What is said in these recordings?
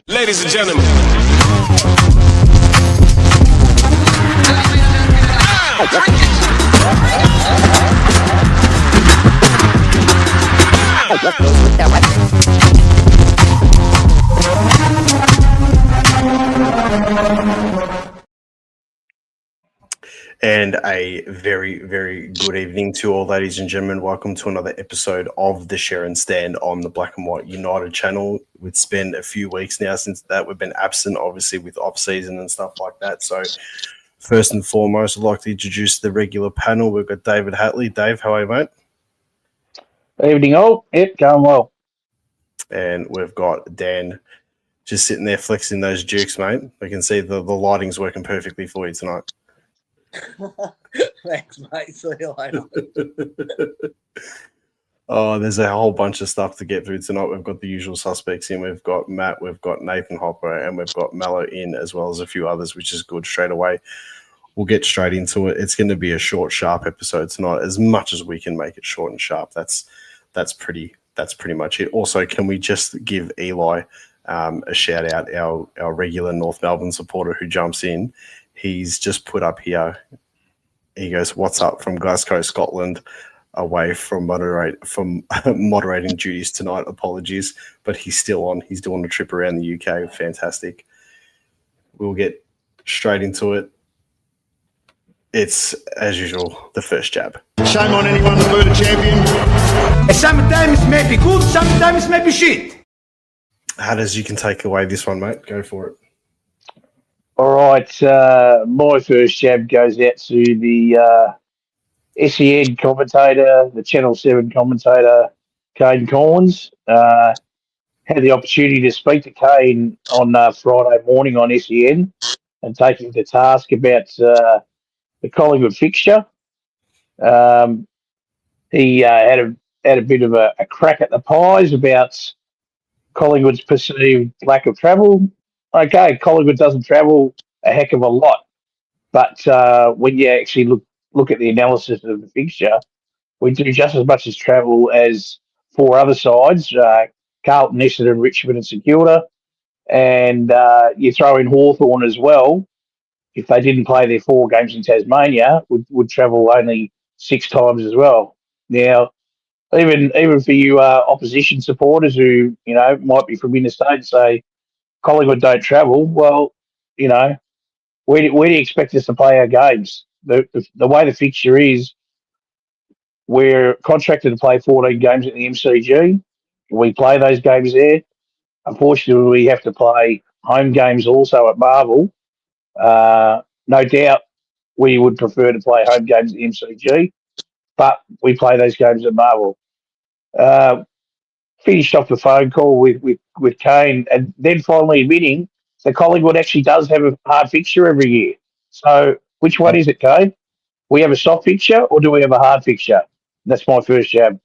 Ladies and gentlemen. And a very, very good evening to all, ladies and gentlemen. Welcome to another episode of the Sherrin Stand on the Black and White United channel. It's been a few weeks now since that. We've been absent, obviously, with off-season and stuff like that. So first and foremost, I'd like to introduce the regular panel. We've got David Hatley. Dave, how are you, mate? Evening all. Yep, going well. And we've got Dan just sitting there flexing those jukes, mate. We can see the lighting's working perfectly for you tonight. Thanks, mate. See you later. Oh, there's a whole bunch of stuff to get through tonight. We've got the usual suspects in. We've got Matt, we've got Nathan Hopper, and we've got Mallow in, as well as a few others, which is good straight away. We'll get straight into it. It's going to be a short, sharp episode tonight, as much as we can make it short and sharp. That's pretty much it. Also, can we just give Eli a shout out, our regular North Melbourne supporter who jumps in. He's just put up here. He goes, "What's up from Glasgow, Scotland? Away from moderating duties tonight. Apologies, but he's still on. He's doing a trip around the UK. Fantastic." We'll get straight into it. It's, as usual, the first jab. Shame on anyone to boot a champion. Sometimes it may be good, sometimes it may be shit. Hatters, you can take away this one, mate. Go for it. All right, my first jab goes out to the SEN commentator, the Channel 7 commentator, Kane Collins. Had the opportunity to speak to Kane on Friday morning on SEN and take him to task about the Collingwood fixture. He had a bit of a crack at the pies about Collingwood's perceived lack of travel. Okay, Collingwood doesn't travel a heck of a lot, but when you actually look at the analysis of the fixture, we do just as much as travel as four other sides, Carlton, Essendon, Richmond and St Kilda, and you throw in Hawthorn as well. If they didn't play their 4 games in Tasmania, would travel only 6 times as well. Now, even for you opposition supporters who might be from interstate, say Collingwood don't travel. Well, where do you expect us to play our games? The way the fixture is, we're contracted to play 14 games at the MCG. We play those games there. Unfortunately, we have to play home games also at Marvel. No doubt we would prefer to play home games at the MCG, but we play those games at Marvel. Finished off the phone call with Kane, and then finally admitting that Collingwood actually does have a hard fixture every year. So which one is it, Kane? We have a soft fixture or do we have a hard fixture? That's my first jab.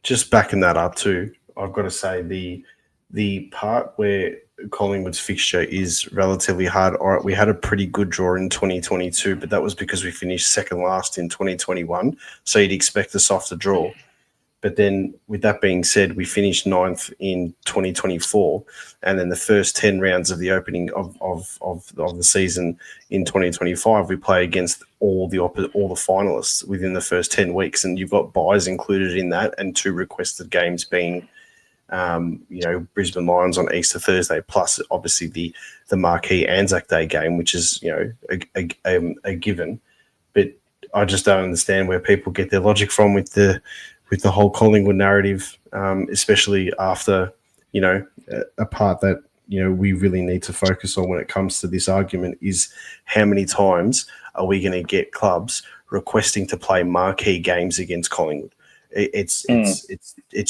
Just backing that up too, I've got to say the part where Collingwood's fixture is relatively hard. All right, we had a pretty good draw in 2022, but that was because we finished second last in 2021. So you'd expect a softer draw. But then, with that being said, we finished 9th in 2024, and then the first 10 rounds of the opening of the season in 2025, we play against all the finalists within the first 10 weeks, and you've got buys included in that, and 2 requested games being, Brisbane Lions on Easter Thursday, plus obviously the marquee Anzac Day game, which is a given. But I just don't understand where people get their logic from with the whole Collingwood narrative, especially after, a part that, we really need to focus on when it comes to this argument is how many times are we going to get clubs requesting to play marquee games against Collingwood? It's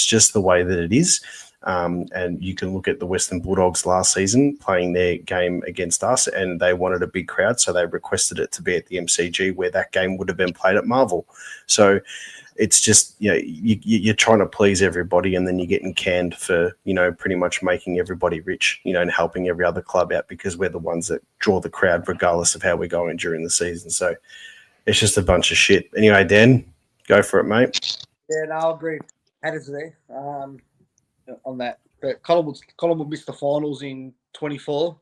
just the way that it is. And you can look at the Western Bulldogs last season playing their game against us, and they wanted a big crowd, so they requested it to be at the MCG, where that game would have been played at Marvel. So it's just, you're trying to please everybody, and then you're getting canned for, pretty much making everybody rich, and helping every other club out, because we're the ones that draw the crowd regardless of how we're going during the season. So it's just a bunch of shit. Anyway, Dan, go for it, mate. Yeah, no, I agree. Added to there on that. But Collingwood missed the finals in 24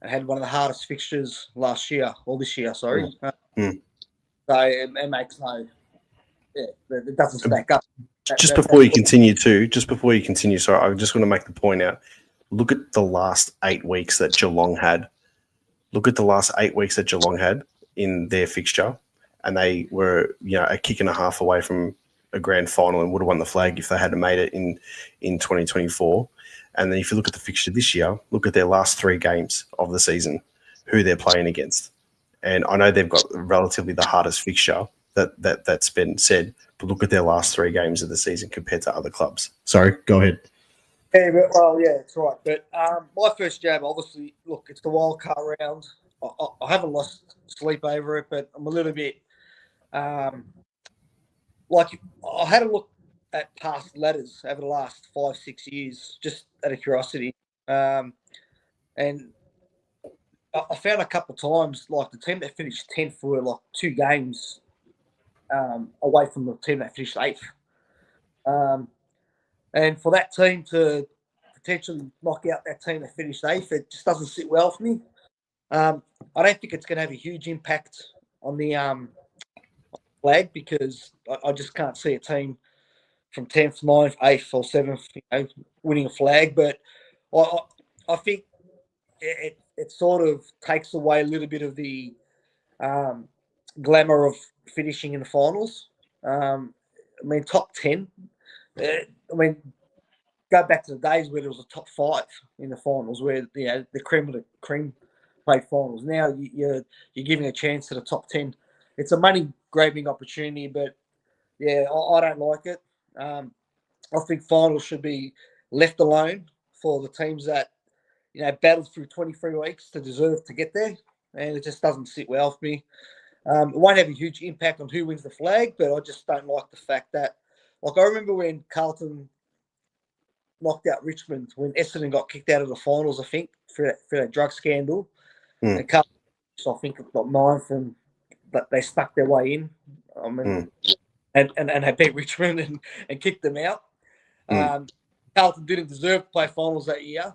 and had one of the hardest fixtures this year, sorry. So it makes it doesn't stack up. Before you continue, sorry, I just want to make the point out. Look at the last 8 weeks that Geelong had. In their fixture, and they were, a kick and a half away from a grand final and would have won the flag if they hadn't made it in 2024. And then if you look at the fixture this year, look at their last 3 games of the season, who they're playing against. And I know they've got relatively the hardest fixture that's been said, but look at their last 3 games of the season compared to other clubs. Sorry, go ahead. Yeah, it's right. But my first jab, obviously, look, it's the wild card round. I haven't lost sleep over it, but I'm a little bit I had a look at past ladders over the last 5-6 years, just out of curiosity, and I found a couple of times like the team that finished 10th were like 2 games away from the team that finished 8th, and for that team to potentially knock out that team that finished 8th, it just doesn't sit well for me. I don't think it's going to have a huge impact on the flag because I just can't see a team from 10th, 9th, 8th or 7th winning a flag. But I think it sort of takes away a little bit of the glamour of finishing in the finals. Top 10. Go back to the days where there was a top 5 in the finals where, the cream of the cream played finals. Now you're giving a chance to the top 10. It's a money-grabbing opportunity, but, I don't like it. I think finals should be left alone for the teams that, battled through 23 weeks to deserve to get there, and it just doesn't sit well for me. It won't have a huge impact on who wins the flag, but I just don't like the fact that, I remember when Carlton knocked out Richmond when Essendon got kicked out of the finals, I think, for that drug scandal. And Carlton, I think, got 9th, but they stuck their way in. And they beat Richmond and kicked them out. Carlton didn't deserve to play finals that year.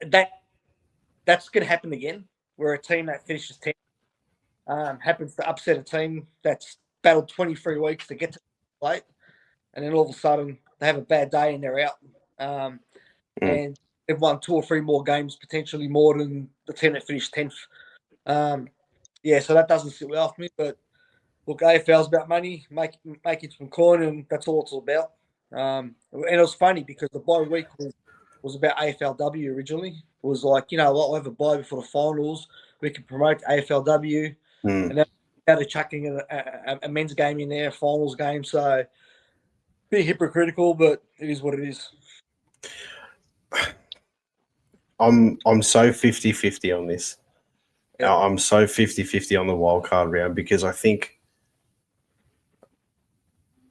That's going to happen again, where a team that finishes 10th happens to upset a team that's battled 23 weeks to get to the plate, and then all of a sudden they have a bad day and they're out. And they've won 2 or 3 more games, potentially more than the team that finished 10th. So that doesn't sit well for me. But look, AFL's about money, making some coin, and that's all it's all about. And it was funny because the bye week was about AFLW originally. It was like, we'll have a bye before the finals. We can promote AFLW. And then they're chucking a men's game in there, a finals game. So a bit hypocritical, but it is what it is. I'm so 50-50 on this. I'm so 50-50 on the wildcard round because I think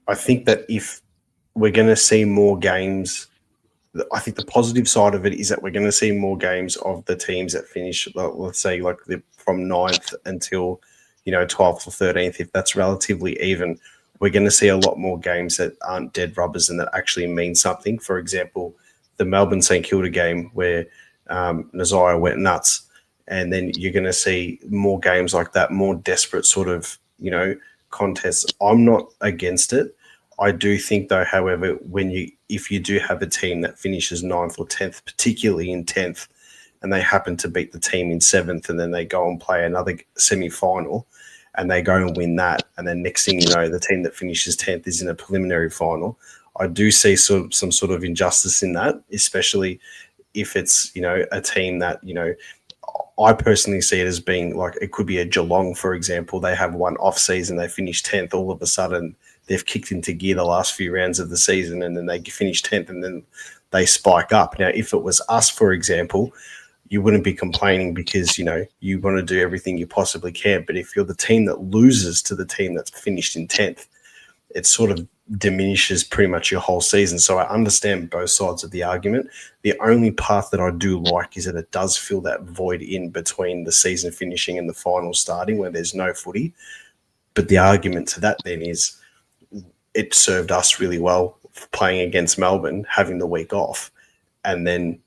that if we're going to see more games, I think the positive side of it is that we're going to see more games of the teams that finish, let's say, from 9th until 12th or 13th. If that's relatively even, we're going to see a lot more games that aren't dead rubbers and that actually mean something. For example, the Melbourne St Kilda game where Nazire went nuts, and then you're going to see more games like that, more desperate sort of contests. I'm not against it. I do think, though, however, if you do have a team that finishes 9th or 10th, particularly in 10th, and they happen to beat the team in 7th, and then they go and play another semi-final, and they go and win that, and then next thing you know, the team that finishes 10th is in a preliminary final. I do see some sort of injustice in that, especially if it's a team that I personally see it as being like it could be a Geelong, for example. They have one off season, they finish 10th, all of a sudden they've kicked into gear the last few rounds of the season, and then they finish 10th, and then they spike up. Now, if it was us, for example, you wouldn't be complaining because, you want to do everything you possibly can. But if you're the team that loses to the team that's finished in 10th, it sort of diminishes pretty much your whole season. So I understand both sides of the argument. The only part that I do like is that it does fill that void in between the season finishing and the final starting where there's no footy. But the argument to that then is it served us really well playing against Melbourne, having the week off, and then,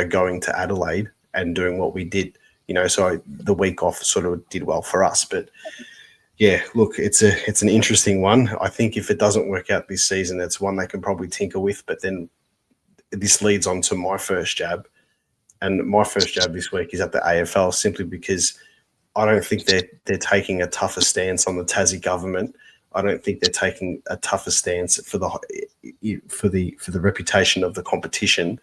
going to Adelaide and doing what we did, so the week off sort of did well for us. But yeah, look, it's an interesting one. I think if it doesn't work out this season, it's one they can probably tinker with. But then this leads on to my first jab. And my first jab this week is at the AFL, simply because I don't think they're taking a tougher stance on the Tassie government. I don't think they're taking a tougher stance for the reputation of the competition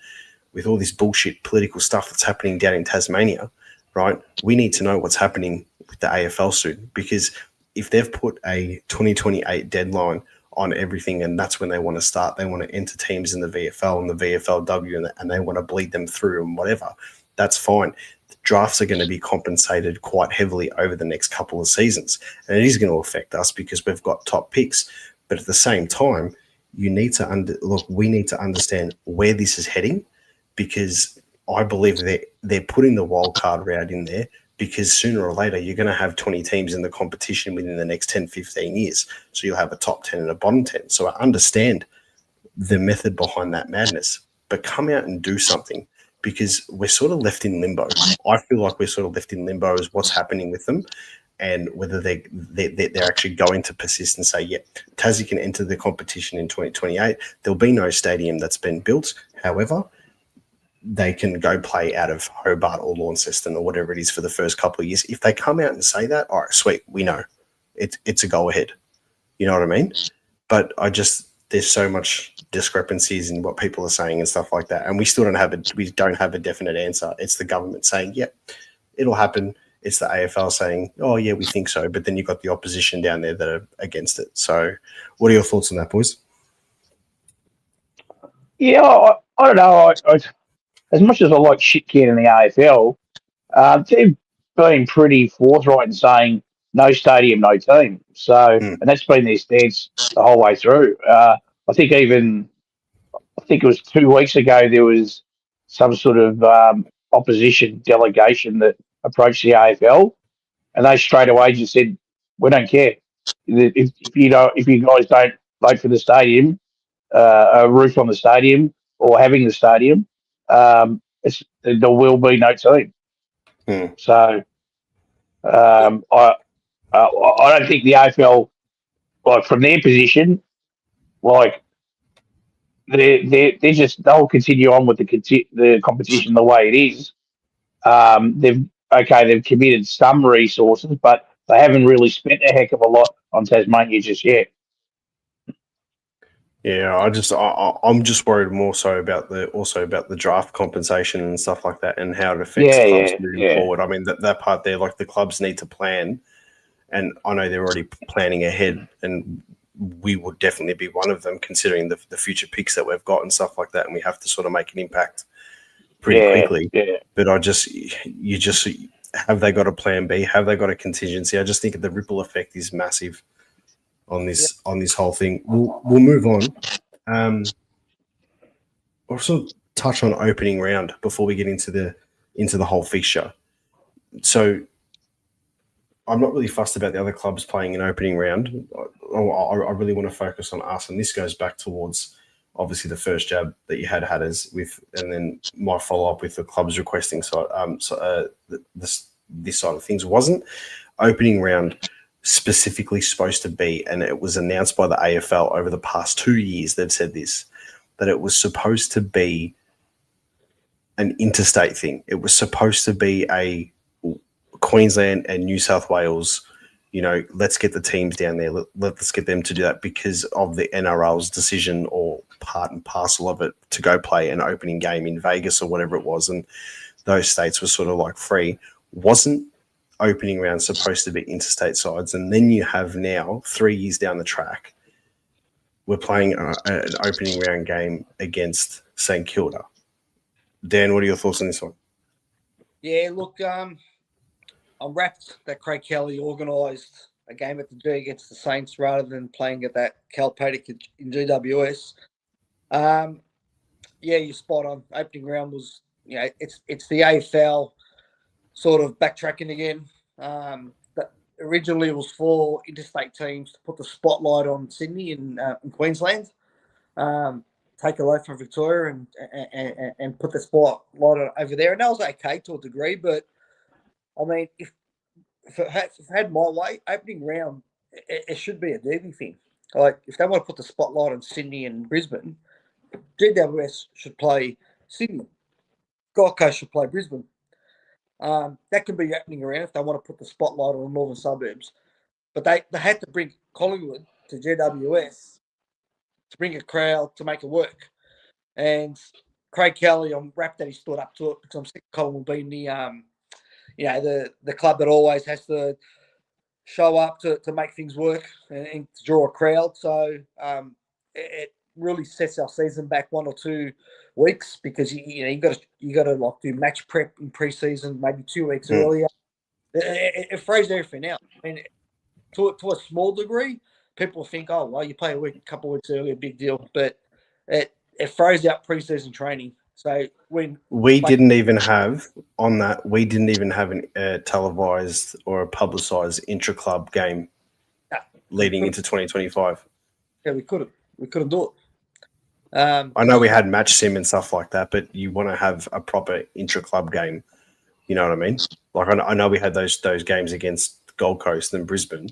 with all this bullshit political stuff that's happening down in Tasmania, right? We need to know what's happening with the AFL soon, because if they've put a 2028 deadline on everything and that's when they want to start, they want to enter teams in the VFL and the VFLW and they want to bleed them through and whatever, that's fine. The drafts are going to be compensated quite heavily over the next couple of seasons. And it is going to affect us because we've got top picks. But at the same time, we need to understand where this is heading, because I believe they're putting the wild card round in there because sooner or later you're going to have 20 teams in the competition within the next 10, 15 years. So you'll have a top 10 and a bottom 10. So I understand the method behind that madness, but come out and do something, because we're sort of left in limbo. I feel like we're sort of left in limbo as what's happening with them, and whether they're actually going to persist and say, yeah, Tassie can enter the competition in 2028. There'll be no stadium that's been built. However, they can go play out of Hobart or Launceston or whatever it is for the first couple of years. If they come out and say that, all right, sweet, we know. It's a go ahead. You know what I mean? But there's so much discrepancies in what people are saying and stuff like that. And we don't have a definite answer. It's the government saying, yep, it'll happen. It's the AFL saying, oh yeah, we think so. But then you've got the opposition down there that are against it. So what are your thoughts on that, boys? Yeah, I don't know. As much as I like shit canning the AFL, they've been pretty forthright in saying no stadium, no team. So, and that's been their stance the whole way through. I think it was 2 weeks ago there was some sort of opposition delegation that approached the AFL, and they straight away just said, "We don't care if you guys don't vote for the stadium, a roof on the stadium, or having the stadium. There will be no team." So I don't think the AFL, like from their position, like they'll continue on with the competition the way it is. They've committed some resources, but they haven't really spent a heck of a lot on Tasmania just yet. Yeah, I'm just worried more so about the draft compensation and stuff like that, and how it affects clubs moving forward. I mean, that part there, like the clubs need to plan, and I know they're already planning ahead, and we would definitely be one of them, considering the future picks that we've got and stuff like that, and we have to sort of make an impact pretty quickly. Yeah. But have they got a plan B? Have they got a contingency? I just think the ripple effect is massive on this whole thing. We'll move on. I'll sort of touch on opening round before we get into the whole fixture. So I'm not really fussed about the other clubs playing an opening round. I really want to focus on us, and this goes back towards obviously the first jab that you had Hatters with, and then my follow up with the clubs requesting. This side of things wasn't opening round specifically supposed to be, and it was announced by the AFL over the past 2 years. They've said this, that it was supposed to be an interstate thing. It was supposed to be a Queensland and New South Wales, let's get the teams down there. Let's get them to do that because of the NRL's decision, or part and parcel of it, to go play an opening game in Vegas or whatever it was. And those states were sort of like free. Wasn't opening round supposed to be interstate sides? And then you have now, 3 years down the track, we're playing an opening round game against St Kilda. Dan, what are your thoughts on this one? Yeah, look, I'm wrapped that Craig Kelly organised a game at the G against the Saints rather than playing at that Calpatic in GWS. Yeah, you're spot on. Opening round was, it's the AFL sort of backtracking again. originally it was for interstate teams to put the spotlight on Sydney and in Queensland, take away from Victoria and put the spotlight over there. And that was okay to a degree, but I mean, if it had my way, opening round, it should be a derby thing. Like, if they want to put the spotlight on Sydney and Brisbane, GWS should play Sydney. Gold Coast should play Brisbane. That can be opening around if they want to put the spotlight on the northern suburbs. But they had to bring Collingwood to GWS to bring a crowd to make it work. And Craig Kelly, I'm wrapped that he stood up to it because I'm sick of Collingwood being the club that always has to show up to make things work and to draw a crowd. So it really sets our season back 1 or 2 weeks because you got to like do match prep in preseason maybe 2 weeks earlier. It throws everything out. I mean, to a small degree, people think, oh well, you play a couple of weeks earlier, big deal, but it throws out preseason training. So we didn't even have a televised or a publicised intra-club game leading into 2025. Yeah, we couldn't do it. I know we had match sim and stuff like that, but you want to have a proper intra-club game. You know what I mean? Like I know we had those games against Gold Coast and Brisbane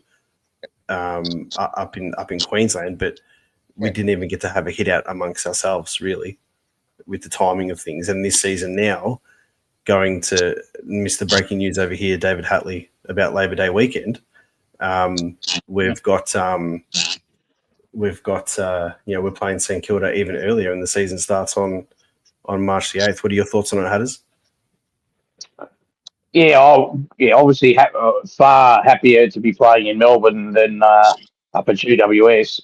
up in Queensland, but we didn't even get to have a hit out amongst ourselves really with the timing of things. And this season now, going to miss the breaking news over here, David Hatley, about Labor Day weekend. We're playing St Kilda even earlier, and the season starts on March the 8th. What are your thoughts on it, Hatters? Obviously far happier to be playing in Melbourne than up at GWS.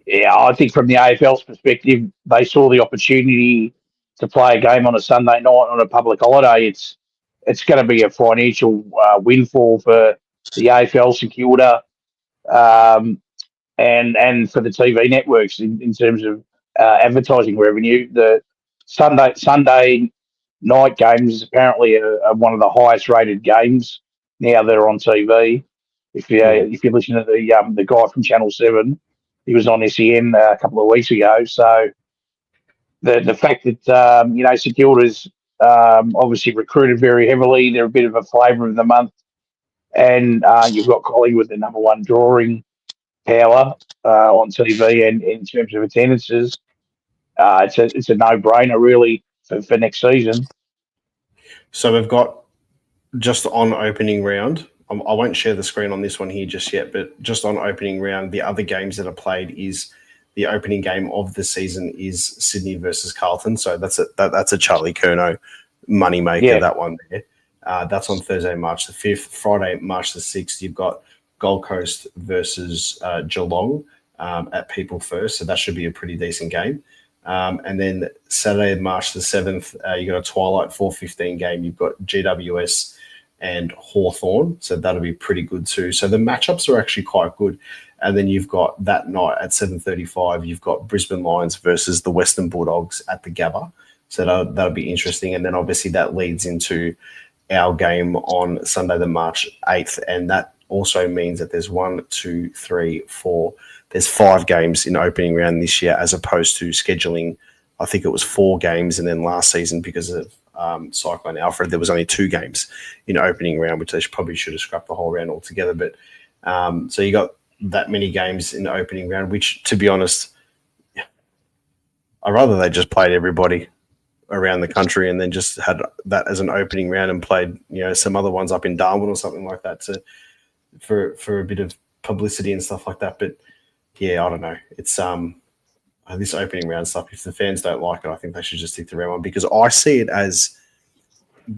I think from the AFL's perspective, they saw the opportunity to play a game on a Sunday night on a public holiday. It's going to be a financial windfall for the AFL, St Kilda, and for the TV networks in terms of advertising revenue. The Sunday night games apparently are one of the highest rated games now that are on TV. If you listen to the guy from Channel 7, he was on SEN a couple of weeks ago. So the fact that St Kilda's obviously recruited very heavily, they're a bit of a flavour of the month, and you've got Collingwood, the number one drawing power on TV, and in terms of attendances, it's a no-brainer really for next season. So we've got just on opening round. I won't share the screen on this one here just yet, but just on opening round, the other games that are played is the opening game of the season is Sydney versus Carlton. So that's a Charlie Curnow moneymaker. Yeah. That one there. That's on Thursday, March the 5th. Friday, March the 6th, you've got Gold Coast versus Geelong at People First. So that should be a pretty decent game. And then Saturday, March the 7th, you got a Twilight 4:15 game. You've got GWS and Hawthorn. So that'll be pretty good too. So the matchups are actually quite good. And then you've got that night at 7:35, you've got Brisbane Lions versus the Western Bulldogs at the Gabba. So that'll be interesting. And then obviously that leads into our game on Sunday, the March 8th. And that also means that there's 1, 2, 3, 4. There's 5 games in opening round this year as opposed to scheduling, I think it was 4 games. And then last season, because of Cyclone Alfred, there was only 2 games in opening round, which they probably should have scrapped the whole round altogether. But so you got that many games in the opening round, which, to be honest, I'd rather they just played everybody around the country and then just had that as an opening round and played, some other ones up in Darwin or something like that for a bit of publicity and stuff like that. But yeah, I don't know. It's this opening round stuff. If the fans don't like it, I think they should just stick to round one, because I see it as,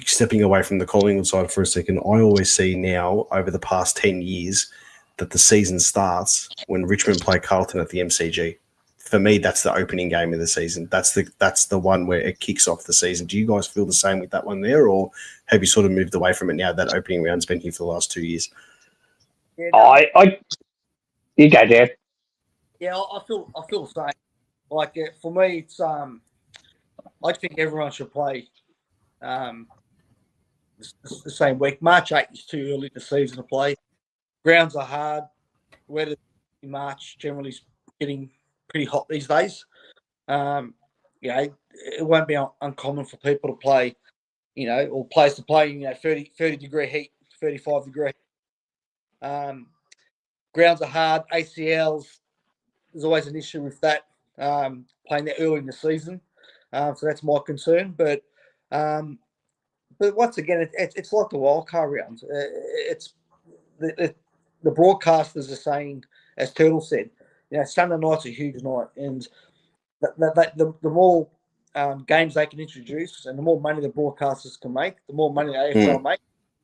stepping away from the Collingwood side for a second, I always see now over the past 10 years that the season starts when Richmond play Carlton at the MCG. For me, that's the opening game of the season. That's the one where it kicks off the season. Do you guys feel the same with that one there, or have you sort of moved away from it now that opening round's been here for the last 2 years? Yeah, no, you go, Dad. Yeah, I feel the same. Like for me, it's I think everyone should play the same week. March 8 is too early in the season to play. Grounds are hard. Weather in March generally is getting pretty hot these days. It won't be uncommon for people to play, or players to play, 30 degree heat, 35 degree heat. Grounds are hard. ACLs, there's always an issue with that, playing that early in the season. So that's my concern. But once again, it's like the wildcard rounds. It's the broadcasters are saying, as Turtle said, Sunday night's a huge night, and the more games they can introduce, and the more money the broadcasters can make, the more money the AFL make.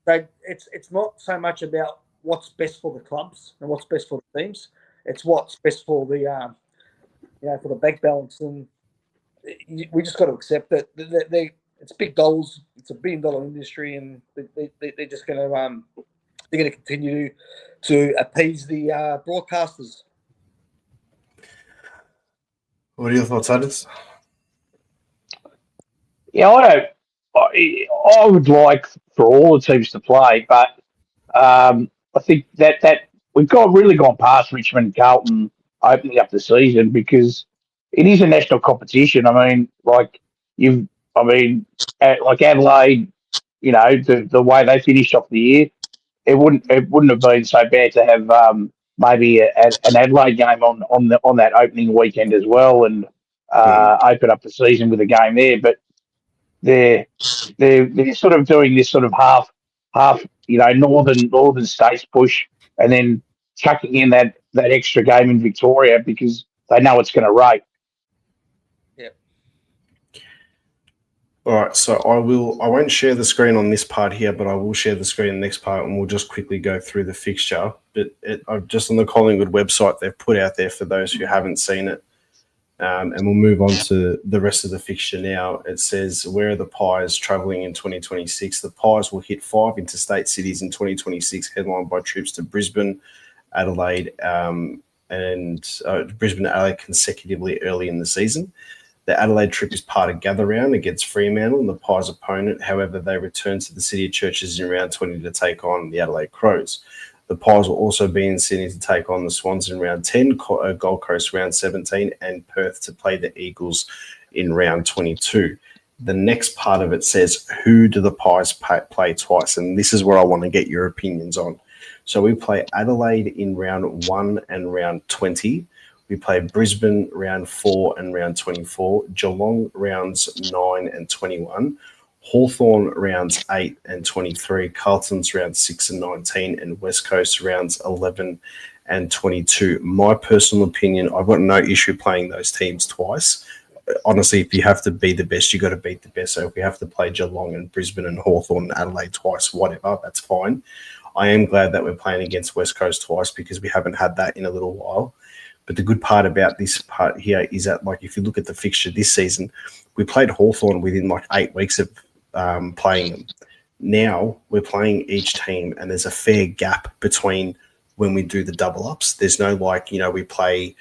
So it's not so much about what's best for the clubs and what's best for the teams. It's what's best for the for the bank balance, and we just got to accept that it's big dollars. It's a $1 billion industry, and they're just going to continue to appease the broadcasters. What are your thoughts, Adams? Yeah, I would like for all the teams to play, but I think that we've really gone past Richmond and Carlton opening up the season, because it is a national competition. I mean, like Adelaide, the way they finished off the year, it wouldn't have been so bad to have maybe an Adelaide game on that opening weekend as well, and open up the season with a game there. But they're sort of doing this sort of half northern states push, and then chucking in that extra game in Victoria because they know it's going to rain. Yep. All right, so I won't share the screen on this part here, but I will share the screen in the next part, and we'll just quickly go through the fixture. But I've just on the Collingwood website, they've put out there for those who haven't seen it. And we'll move on to the rest of the fixture now. It says, where are the Pies travelling in 2026? The Pies will hit 5 interstate cities in 2026, headlined by trips to Brisbane, Adelaide, and Brisbane and Adelaide consecutively early in the season. The Adelaide trip is part of Gather Round against Fremantle and the Pies' opponent. However, they return to the City of Churches in round 20 to take on the Adelaide Crows. The Pies will also be in Sydney to take on the Swans in round 10, Gold Coast round 17, and Perth to play the Eagles in round 22. The next part of it says, who do the Pies play twice? And this is where I want to get your opinions on. So we play Adelaide in round 1 and round 20. We play Brisbane round 4 and round 24, Geelong rounds 9 and 21, Hawthorn rounds 8 and 23, Carlton's rounds 6 and 19, and West Coast rounds 11 and 22. My personal opinion, I've got no issue playing those teams twice. Honestly, if you have to be the best, you got to beat the best. So if we have to play Geelong and Brisbane and Hawthorn and Adelaide twice, whatever, that's fine. I am glad that we're playing against West Coast twice because we haven't had that in a little while. But the good part about this part here is that, like, if you look at the fixture this season, we played Hawthorn within like 8 weeks of playing them. Now we're playing each team, and there's a fair gap between when we do the double ups. There's no we play,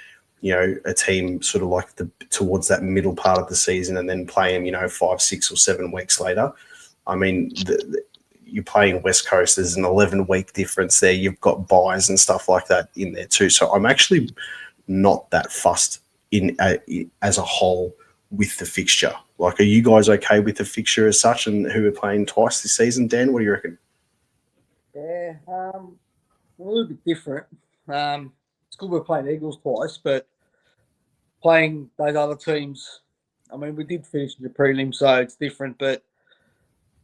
a team sort of like towards that middle part of the season and then play them, 5, 6 or 7 weeks later. I mean, you're playing West Coast. There's an 11-week difference there. You've got buys and stuff like that in there too. So I'm actually not that fussed as a whole with the fixture. Like, are you guys okay with the fixture as such and who are playing twice this season? Dan, what do you reckon? Yeah, a little bit different. It's good we're playing Eagles twice, but playing those other teams, I mean, we did finish in the prelim, so it's different, but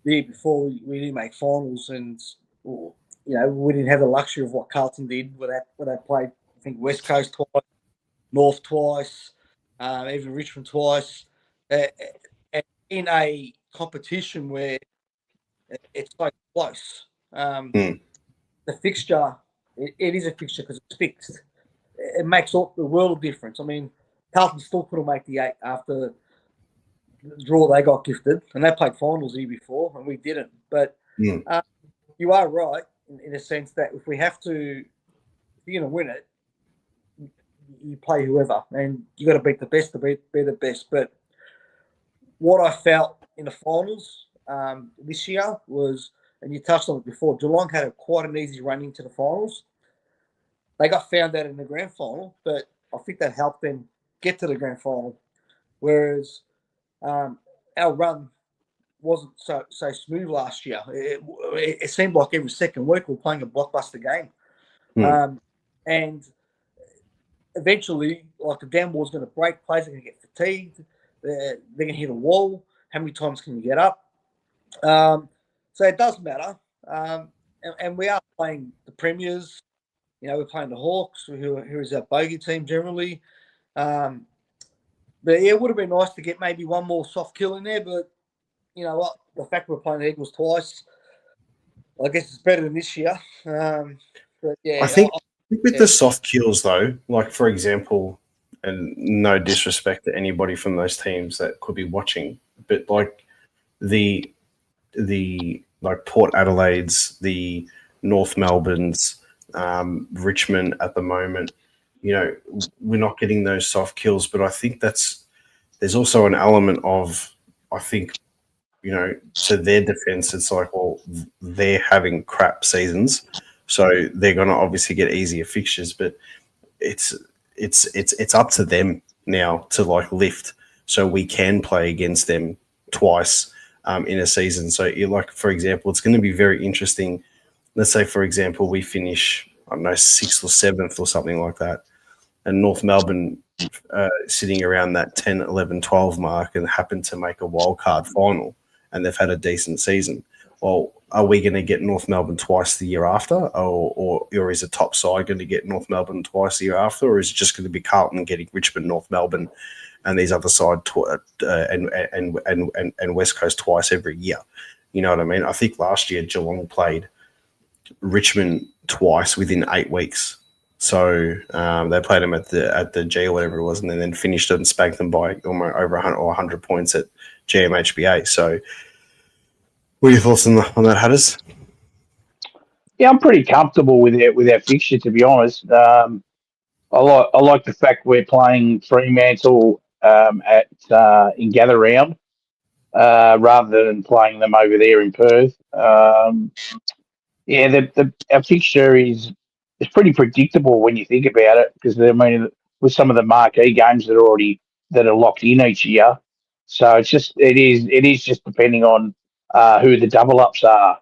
the year before we didn't make finals, and we didn't have the luxury of what Carlton did where they played, I think, West Coast twice, North twice, even Richmond twice, and in a competition where it's so close. The fixture, it is a fixture because it's fixed. It makes all the world of difference. I mean, Carlton still couldn't make the 8 after the draw they got gifted, and they played finals the year before, and we didn't. But you are right in a sense that if you're going to win it, you play whoever, and you got to beat the best to be the best. But what I felt in the finals this year was and you touched on it before, Geelong had quite an easy run into the finals. They got found out in the grand final, but I think that helped them get to the grand final. Whereas our run wasn't so smooth last year. It seemed like every second week we were playing a blockbuster game. And eventually, like, the downball's going to break, players are going to get fatigued, they're going to hit a wall. How many times can you get up? So it does matter. And we are playing the Premiers. You know, we're playing the Hawks, who is our bogey team generally. But yeah, it would have been nice to get maybe one more soft kill in there. But you know what? The fact we're playing the Eagles twice, I guess it's better than this year. But yeah, I think with the soft kills, though, like, for example, and no disrespect to anybody from those teams that could be watching, but like the like Port Adelaide's, the North Melbourne's, Richmond at the moment, you know, we're not getting those soft kills. But I think there's also an element of, I think, you know, to their defense, it's like, well, they're having crap seasons, so they're going to obviously get easier fixtures. But it's up to them now to like lift, so we can play against them twice in a season. So, like, for example, it's going to be very interesting. Let's say, for example, we finish, I don't know, 6th or 7th or something like that, and North Melbourne sitting around that 10, 11, 12 mark and happen to make a wildcard final, and they've had a decent season. Well, are we going to get North Melbourne twice the year after, or is a top side going to get North Melbourne twice the year after, or is it just going to be Carlton getting Richmond, North Melbourne, and these other side and West Coast twice every year? You know what I mean? I think last year Geelong played Richmond twice within 8 weeks. So they played them at the G or whatever it was, and then finished it and spanked them by almost over 100 points at GMHBA. So what are your thoughts on that, Hatters? Yeah, I'm pretty comfortable with our fixture, to be honest. I like the fact we're playing Fremantle in gather round rather than playing them over there in Perth. Our fixture is pretty predictable when you think about it, because I mean, with some of the marquee games that are locked in each year, so it is just depending on who the double ups are,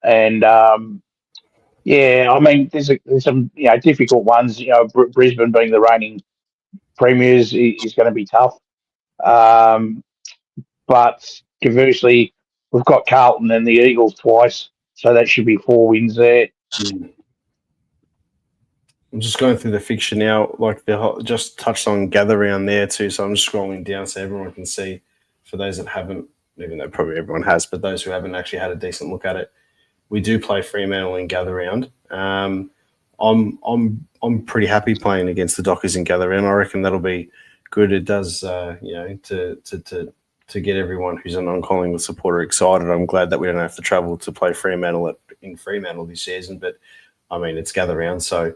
and I mean, there's some difficult ones. You know, Brisbane being the reigning premiers is going to be tough, but conversely, we've got Carlton and the Eagles twice, so that should be 4 wins there. I'm just going through the fixture now. Like, just touched on gather round there too, so I'm just scrolling down so everyone can see. For those that haven't, even though probably everyone has, but those who haven't actually had a decent look at it, we do play Fremantle in gather round. I'm pretty happy playing against the Dockers in gather round. I reckon that'll be good. It does, to get everyone who's a non-Collingwood supporter excited. I'm glad that we don't have to travel to play Fremantle in Fremantle this season, but I mean, it's gather round, so.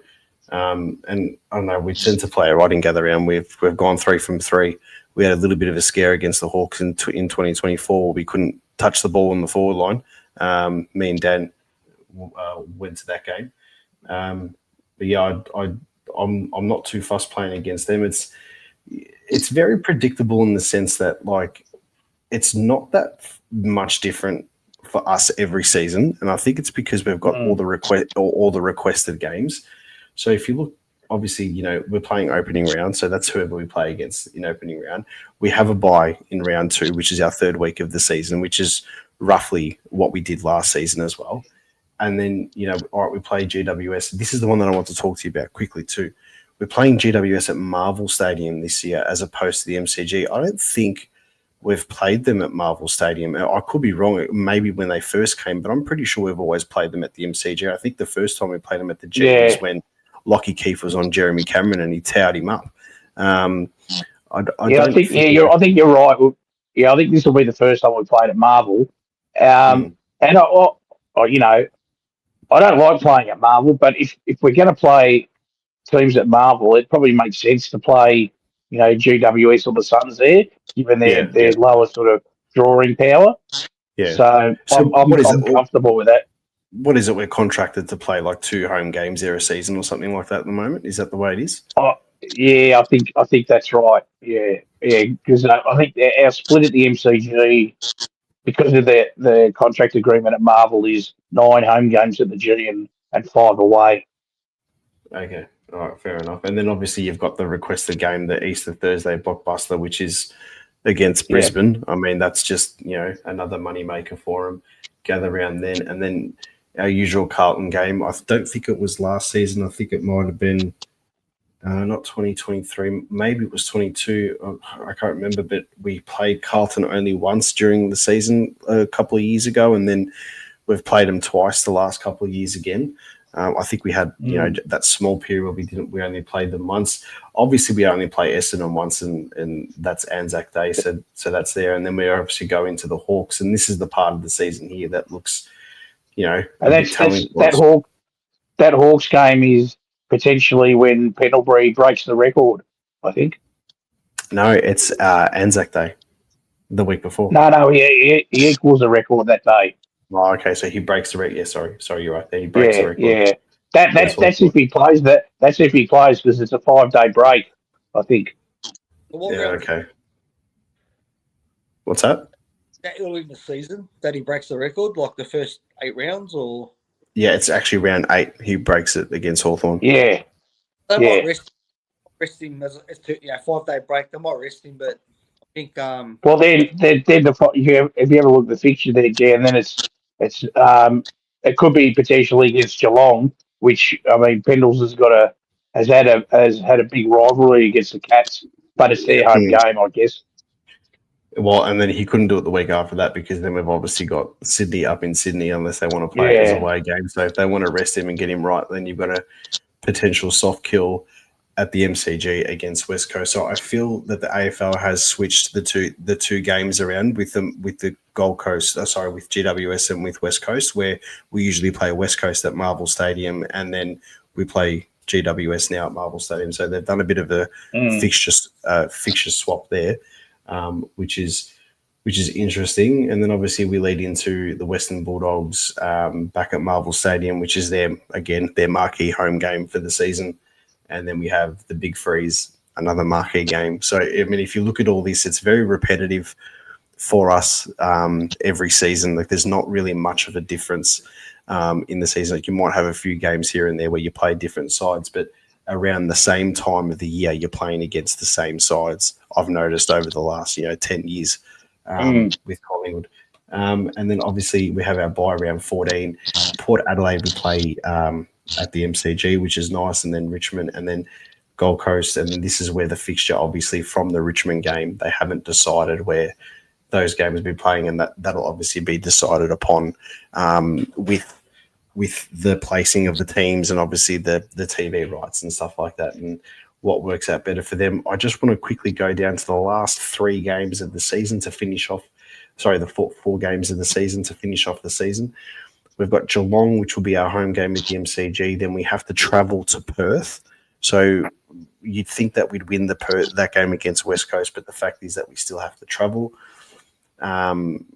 And I don't know, we tend to play it right in gather round. We've gone 3 from 3. We had a little bit of a scare against the Hawks in 2024. We couldn't touch the ball on the forward line. Me and Dan went to that game. But yeah, I'm not too fussed playing against them. It's very predictable in the sense that, like, it's not that much different for us every season, and I think it's because we've got all the requested games. So if you look, obviously, you know, we're playing opening round, so that's whoever we play against in opening round. We have a bye in round 2, which is our 3rd week of the season, which is roughly what we did last season as well. And then, you know, all right, we play GWS. This is the one that I want to talk to you about quickly too. We're playing GWS at Marvel Stadium this year as opposed to the MCG. I don't think we've played them at Marvel Stadium. I could be wrong, maybe when they first came, but I'm pretty sure we've always played them at the MCG. I think the first time we played them at the G was when Lockie Keefe was on Jeremy Cameron and he towed him up. I think you're right. Yeah, I think this will be the first time we played at Marvel. And you know, I don't like playing at Marvel, but if we're going to play teams at Marvel, it probably makes sense to play, you know, GWS or the Suns there, given their lower sort of drawing power. Yeah. So, I'm comfortable with that. What is it? We're contracted to play like 2 home games there a season or something like that at the moment. Is that the way it is? Oh, yeah, I think that's right. Yeah, because I think our split at the MCG, because of the contract agreement at Marvel, is 9 home games at the G and 5 away. Okay. All right. Fair enough. And then obviously you've got the requested game, the Easter Thursday blockbuster, which is against Yeah. Brisbane. I mean, that's just, another money maker for them. Gather around then. And then our usual Carlton game. I don't think it was last season. I think it might have been not 2023. Maybe it was 22. I can't remember, but we played Carlton only once during the season a couple of years ago, and then we've played them twice the last couple of years again. I think we had, that small period where we only played them once. Obviously, we only play Essendon once, and that's Anzac Day, so that's there. And then we obviously go into the Hawks, and this is the part of the season here that looks, and that Hawks game is potentially when Pendlebury breaks the record, I think. No, it's Anzac Day, the week before. No, he equals the record that day. Oh, okay, so he breaks the record. Yeah, sorry, you're right there. He breaks the record. Yeah. That's if he plays that. That's if he plays, because it's a 5-day break, I think. Okay. What's that? That early in the season that he breaks the record, like the first 8 rounds, or? Yeah, it's actually round 8. He breaks it against Hawthorn. Yeah. They might rest him as a 5-day break. They might rest him, but I think. Well, then if you ever look at the fixture there, Jan, then it's it could be potentially against Geelong, which I mean Pendles has had a big rivalry against the Cats, but it's their home game, I guess. Well, and then he couldn't do it the week after that because then we've obviously got Sydney up in Sydney unless they want to play it as a away game. So if they want to rest him and get him right, then you've got a potential soft kill at the MCG against West Coast. So I feel that the AFL has switched the two games around with the Gold Coast, with GWS and with West Coast, where we usually play West Coast at Marvel Stadium and then we play GWS now at Marvel Stadium. So they've done a bit of a fixture swap there, which is interesting. And then obviously we lead into the Western Bulldogs back at Marvel Stadium, which is their marquee home game for the season. And then we have the Big Freeze, another marquee game. So, I mean, if you look at all this, it's very repetitive for us every season. Like, there's not really much of a difference in the season. Like, you might have a few games here and there where you play different sides, but around the same time of the year, you're playing against the same sides. I've noticed over the last, 10 years with Collingwood. And then obviously we have our bye round 14. Port Adelaide we play at the MCG, which is nice, and then Richmond, and then Gold Coast. And then this is where the fixture, obviously, from the Richmond game, they haven't decided where those games will be playing, and that'll obviously be decided upon with the placing of the teams and obviously the TV rights and stuff like that, and what works out better for them. I just want to quickly go down to the last 3 games of the season to finish off. Sorry, the four games of the season to finish off the season. We've got Geelong, which will be our home game at the MCG. Then we have to travel to Perth. So you'd think that we'd win that game against West Coast, but the fact is that we still have to travel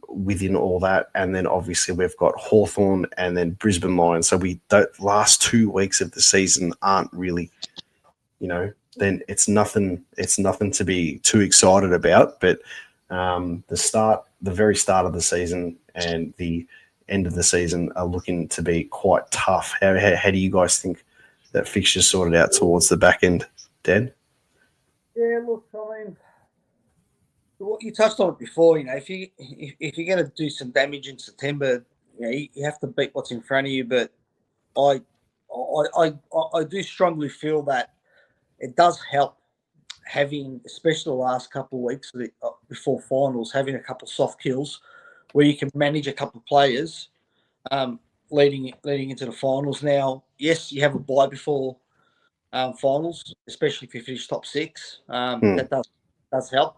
within all that. And then obviously we've got Hawthorn and then Brisbane Lions. So last 2 weeks of the season aren't really, then it's nothing to be too excited about. But the very start of the season and the end of the season are looking to be quite tough. How do you guys think that fixture sorted out towards the back end, Dan? Yeah, look, I mean, you touched on it before. If you're going to do some damage in September, you have to beat what's in front of you. But I do strongly feel that it does help having, especially the last couple of weeks before finals, having a couple of soft kills where you can manage a couple of players leading into the finals. Now, yes, you have a bye before finals, especially if you finish top 6. That does help.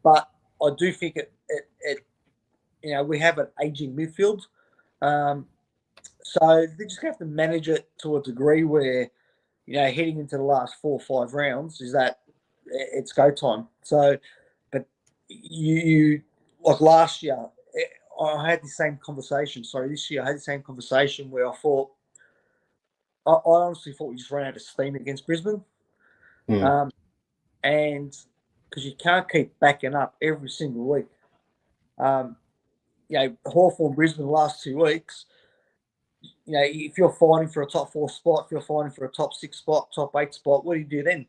But I do think it we have an aging midfield. So they just have to manage it to a degree where, heading into the last 4 or 5 rounds is that it's go time. So, but you like last year, I had the same conversation. Sorry, this year I had the same conversation where I thought, I honestly thought we just ran out of steam against Brisbane. Mm. And because you can't keep backing up every single week. Hawthorn Brisbane the last 2 weeks, if you're fighting for a top 4 spot, if you're fighting for a top 6 spot, top 8 spot, what do you do then?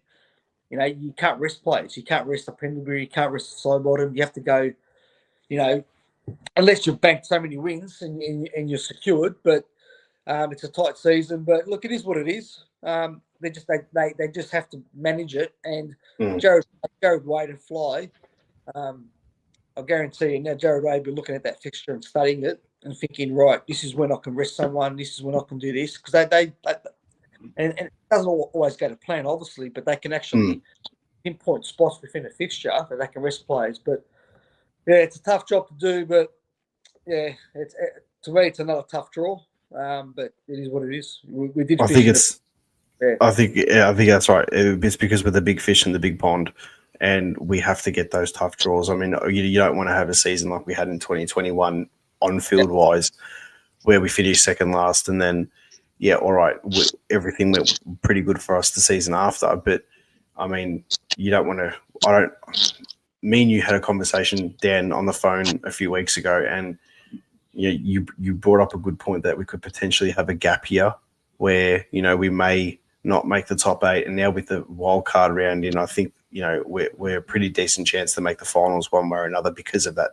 You can't rest players. You can't rest a Pendlebury. You can't rest a Sidebottom. You have to go, unless you've banked so many wins and you're secured. But it's a tight season. But look, it is what it is. They just have to manage it. And Jared Wade and Fly, I'll guarantee you now, Jared Wade will be looking at that fixture and studying it and thinking, right, this is when I can rest someone. This is when I can do this, because and it doesn't always go to plan, obviously, but they can actually pinpoint spots within a fixture that they can rest players. But yeah, it's a tough job to do. But yeah, to me, it's another tough draw. But it is what it is. We did. I think it's. Yeah. I think that's right. It's because we're the big fish in the big pond, and we have to get those tough draws. I mean, you don't want to have a season like we had in 2021 on field wise, where we finished second last, and then all right, everything went pretty good for us the season after. But I mean, you don't want to. Me and you had a conversation, Dan, on the phone a few weeks ago, and you brought up a good point that we could potentially have a gap here where we may not make the top 8, and now with the wild card round in, I think we're a pretty decent chance to make the finals one way or another because of that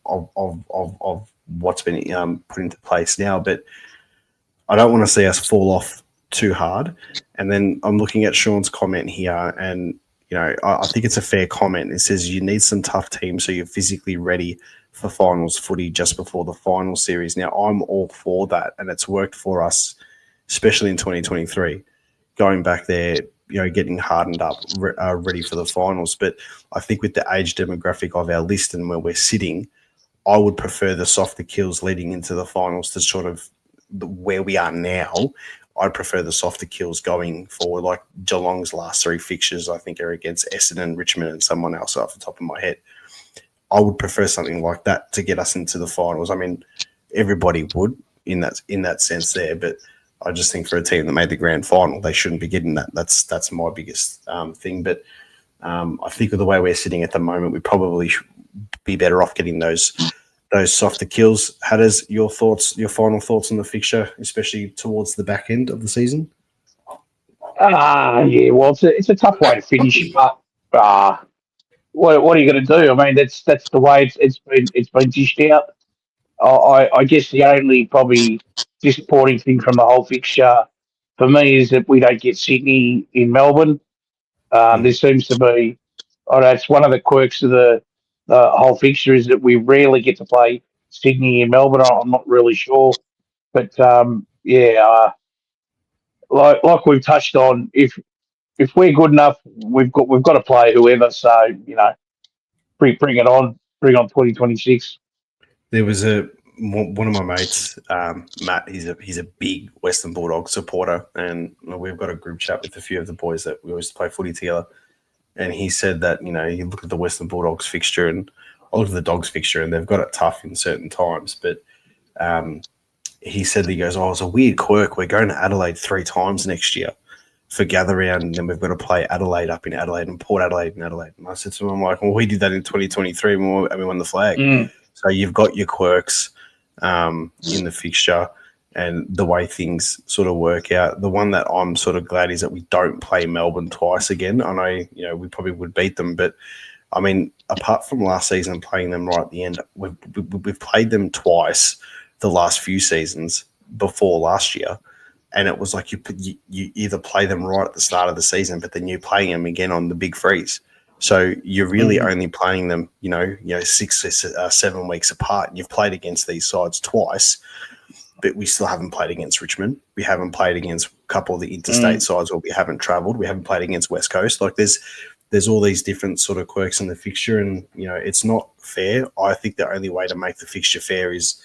of what's been put into place now. But I don't want to see us fall off too hard. And then I'm looking at Sean's comment here, and I think it's a fair comment. It says you need some tough teams so you're physically ready for finals footy just before the final series. Now, I'm all for that, and it's worked for us, especially in 2023, going back there, getting hardened up, ready for the finals. But I think with the age demographic of our list and where we're sitting, I would prefer the softer kills leading into the finals to sort of where we are now. I'd prefer the softer kills going forward, like Geelong's last 3 fixtures, I think, are against Essendon, Richmond, and someone else off the top of my head. I would prefer something like that to get us into the finals. I mean, everybody would in that sense there, but I just think for a team that made the grand final, they shouldn't be getting that. That's my biggest thing. But I think with the way we're sitting at the moment, we probably should be better off getting those softer kills. How does your final thoughts on the fixture, especially towards the back end of the season? Well, it's a tough way to finish, but what are you going to do? I mean, that's the way it's been dished out. I guess the only probably disappointing thing from the whole fixture for me is that we don't get Sydney in Melbourne. There seems to be, it's one of the quirks of the whole fixture is that we rarely get to play Sydney in Melbourne. I'm not really sure, but like we've touched on, if we're good enough, we've got to play whoever. So bring it on, bring on 2026. There was one of my mates, Matt. He's a big Western Bulldog supporter, and we've got a group chat with a few of the boys that we always play footy together. And he said that you look at the Western Bulldogs fixture, and I look at the Dogs fixture, and they've got it tough in certain times. But he said he goes, it's a weird quirk. We're going to Adelaide 3 times next year for gather round, and then we've got to play Adelaide up in Adelaide and Port Adelaide and Adelaide. And I said to him, I'm like, well, we did that in 2023 when we won the flag. So you've got your quirks in the fixture and the way things sort of work out. The one that I'm sort of glad is that we don't play Melbourne twice again. I know, we probably would beat them, but I mean, apart from last season and playing them right at the end, we've played them twice the last few seasons before last year. And it was like you either play them right at the start of the season, but then you're playing them again on the big freeze. So you're really only playing them, 6 or 7 weeks apart. And you've played against these sides twice, but we still haven't played against Richmond. We haven't played against a couple of the interstate sides, or we haven't travelled. We haven't played against West Coast. Like there's all these different sort of quirks in the fixture, and it's not fair. I think the only way to make the fixture fair is,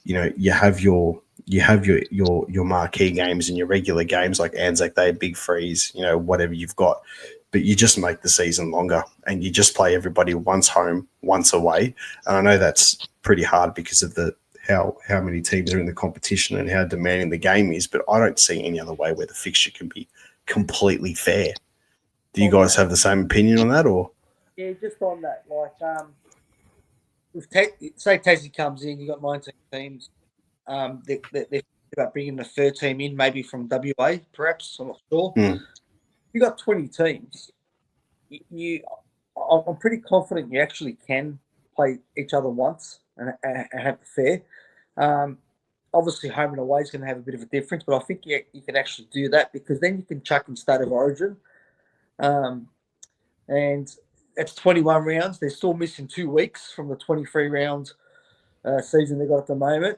you have your marquee games and your regular games like Anzac Day, Big Freeze, whatever you've got. but you just make the season longer and you just play everybody once home, once away. And I know that's pretty hard because of the how many teams are in the competition and how demanding the game is, but I don't see any other way where the fixture can be completely fair. Do you guys have the same opinion on that, or? Yeah, just on that, like, say Tassie comes in, you got 19 teams. They're about bringing a third team in, maybe from WA, perhaps. I'm not sure. You got 20 teams. I'm pretty confident you actually can play each other once and have it fair. Obviously, home and away is going to have a bit of a difference, but I think you can actually do that because then you can chuck in State of Origin. And it's 21 rounds. They're still missing 2 weeks from the 23 round season they've got at the moment.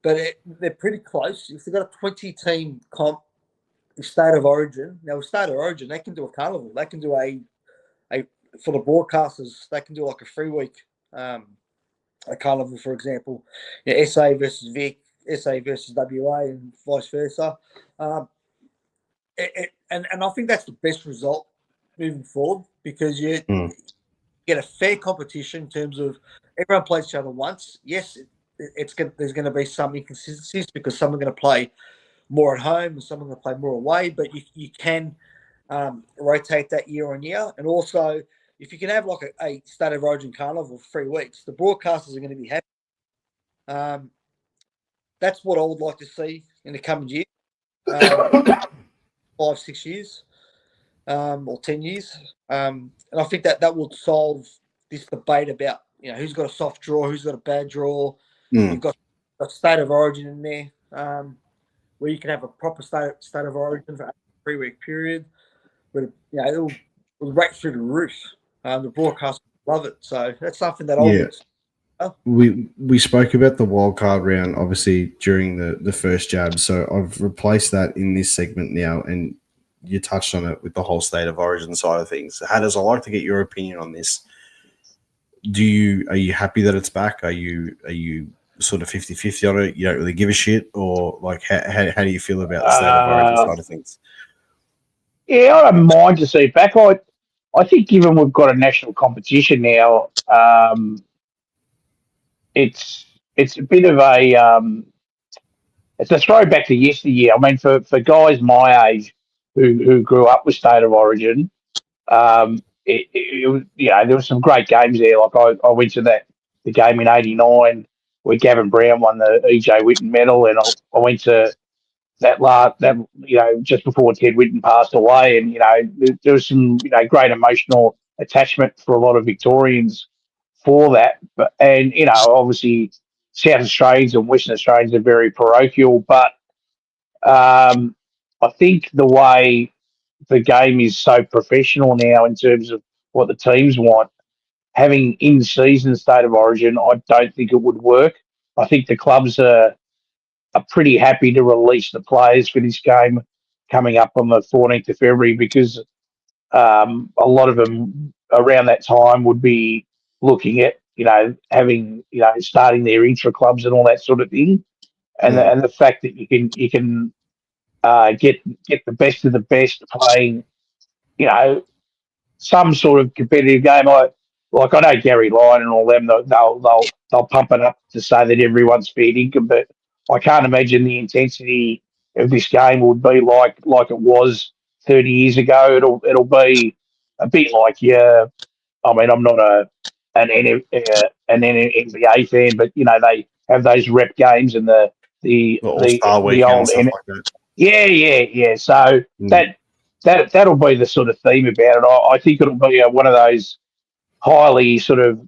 But they're pretty close. If they've got a 20-team comp, State of Origin, now with State of Origin, they can do a carnival. They can do a for the broadcasters, they can do like a 3-week a carnival, for example. SA versus Vic, SA versus WA, and vice versa. And I think that's the best result moving forward because you get a fair competition in terms of everyone plays each other once. Yes, there's going to be some inconsistencies because some are going to play more at home and some are going to play more away, but you can rotate that year on year. And also, if you can have like a State of Origin carnival for 3 weeks, the broadcasters are going to be happy. That's what I would like to see in the coming year, 5, 6 years, or 10 years. And I think that would solve this debate about who's got a soft draw, who's got a bad draw. You've got a State of Origin in there, where you can have a proper state of origin for a 3-week period, but it'll rate through the roof. The broadcast love it, so that's something that I would. We spoke about the wildcard round, obviously, during the first jab, so I've replaced that in this segment now, and you touched on it with the whole State of Origin side of things. Hatters, I'd like to get your opinion on this. Are you happy that it's back? Are you sort of 50-50 on it? You don't really give a shit, or like how do you feel about the State of Origin side of things? Yeah, I don't mind to see it back. I think given we've got a national competition now, it's a bit of it's a throwback to yesteryear. I mean, for guys my age who grew up with State of Origin, it was, there were some great games there. Like I went to the game in '89 where Gavin Brown won the EJ Whitten medal, and I went to that just before Ted Whitten passed away, and there was some great emotional attachment for a lot of Victorians for that. But obviously South Australians and Western Australians are very parochial, but I think the way the game is so professional now in terms of what the teams want, having in-season State of Origin, I don't think it would work. I think the clubs are pretty happy to release the players for this game coming up on the 14th of February because a lot of them around that time would be looking at, having, starting their intra clubs and all that sort of thing. And the fact that you can get the best of the best playing, some sort of competitive game. I know Gary Lyon and all them, they'll pump it up to say that everyone's fair income, but I can't imagine the intensity of this game would be like it was 30 years ago. It'll be a bit like I mean, I'm not an NBA fan, but they have those rep games and the All-Star Weekend and stuff like that. Yeah. So that'll be the sort of theme about it. I think it'll be one of those highly sort of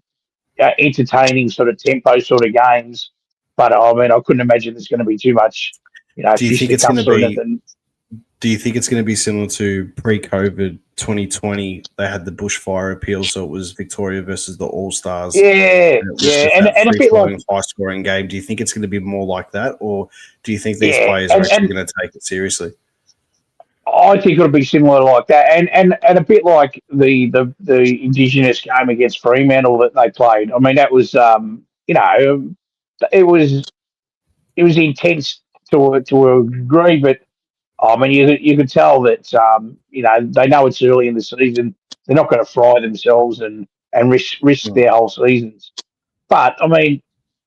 entertaining sort of tempo sort of games. But I mean, I couldn't imagine there's going to be too much. Do you think it's going to be? Do you think it's going to be similar to pre-COVID 2020? They had the bushfire appeal, so it was Victoria versus the All Stars. Yeah, and a bit like high-scoring game. Do you think it's going to be more like that, or do you think these players are actually going to take it seriously? I think it'll be similar like that, and a bit like the Indigenous game against Fremantle that they played. I mean, that was it was intense to a degree, but I mean, you could tell that they know it's early in the season. They're not going to fry themselves and risk their whole seasons. But I mean,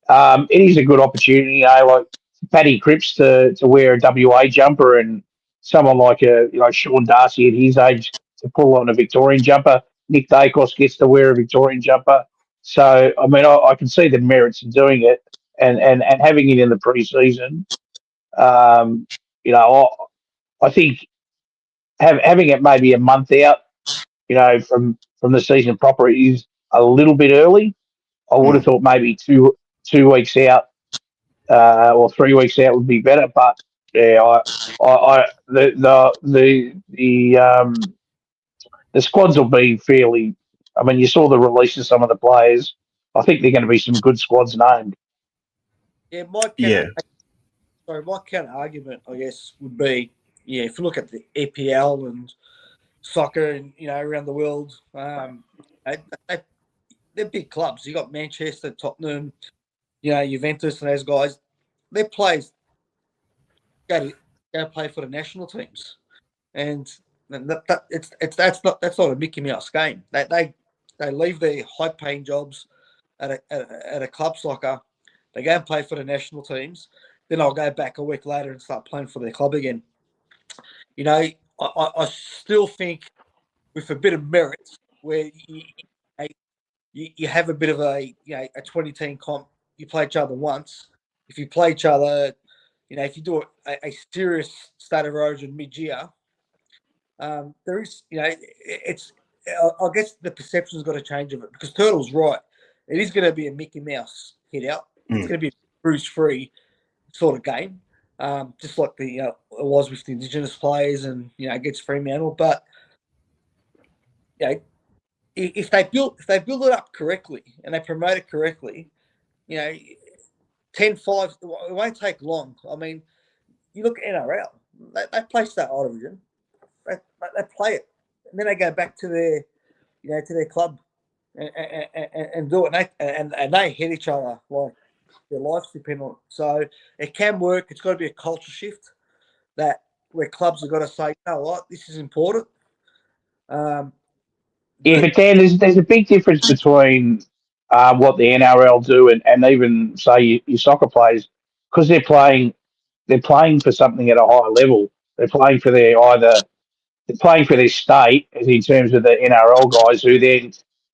it is a good opportunity, like Paddy Cripps to wear a WA jumper, and someone like Sean Darcy at his age to pull on a Victorian jumper. Nick Dacos gets to wear a Victorian jumper. So I mean, I can see the merits in doing it and having it in the pre-season. Um, I think having it maybe a month out, from the season proper is a little bit early. I would have thought maybe 2 weeks out or 3 weeks out would be better. But yeah, the squads will be fairly. I mean, you saw the release of some of the players. I think they're going to be some good squads named. Yeah, my counter argument, I guess, would be, if you look at the EPL and soccer and around the world, they're big clubs. You got Manchester, Tottenham, Juventus, and those guys. Their players go play for the national teams, and that's not a Mickey Mouse game. They leave their high paying jobs at a club soccer. They go and play for the national teams. Then I'll go back a week later and start playing for their club again. I still think with a bit of merit, where you have a bit of a 20-team comp, you play each other once. If you play each other, if you do a serious state of origin mid-year, there is, it's. I guess the perception's got to change of it, because Turtle's right. It is going to be a Mickey Mouse hit out. It's going to be a bruise-free sort of game, just like it was with the Indigenous players and against Fremantle. But if they build it up correctly and they promote it correctly, 10-5, it won't take long. I mean, you look at NRL, they play state origin, they play it, and then they go back to their club and do it, and they hit each other like their lives depend on it. So it can work. It's got to be a culture shift where clubs have got to say, you know what, this is important. But Dan, there's a big difference between what the NRL do and even say your soccer players, because they're playing for something at a higher level. They're playing for their state, as in terms of the NRL guys, who then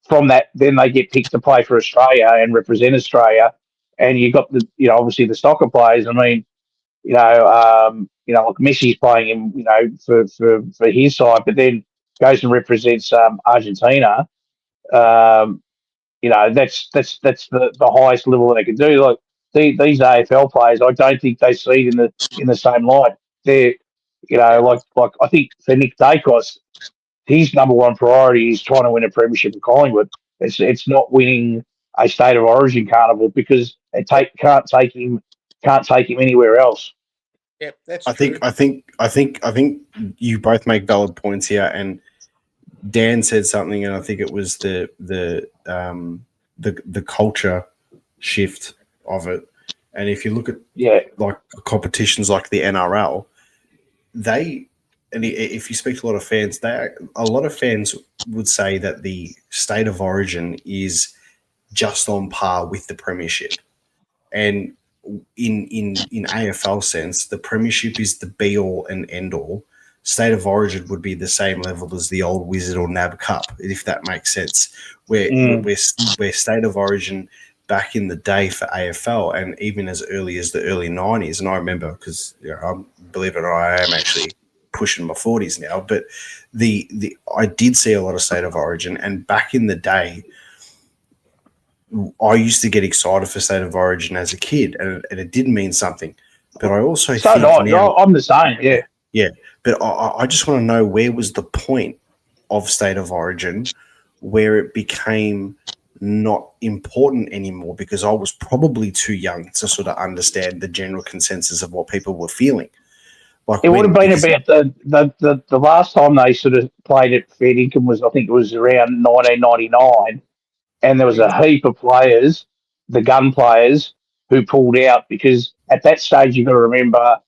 from that then they get picked to play for Australia and represent Australia. And you got obviously the soccer players. I mean, like Messi's playing him, for his side, but then goes and represents Argentina. That's the highest level that they can do. Like these AFL players, I don't think they see it in the same light. They're, like I think for Nick Dacos, his number one priority is trying to win a premiership in Collingwood. It's not winning a state of origin carnival, because it can't take him anywhere else. Yep, that's true. I think you both make valid points here, and Dan said something, and I think it was the culture shift of it. And if you look at like competitions like the NRL, if you speak to a lot of fans, a lot of fans would say that the state of origin is just on par with the premiership. And in AFL sense, the premiership is the be all and end all. State of origin would be the same level as the old Wizard or NAB Cup, if that makes sense. Where state of origin back in the day for AFL, and even as early as the early 90s, and I remember, because believe it or not, I am actually pushing my 40s now, but I did see a lot of state of origin, and back in the day, I used to get excited for state of origin as a kid, and it did mean something. But I also think now, I'm the same, yeah. Yeah, but I just want to know, where was the point of state of origin where it became not important anymore, because I was probably too young to sort of understand the general consensus of what people were feeling. Like it would have been about the last time they sort of played at fair income was, I think it was around 1999, and there was a heap of players, the gun players, who pulled out, because at that stage you've got to remember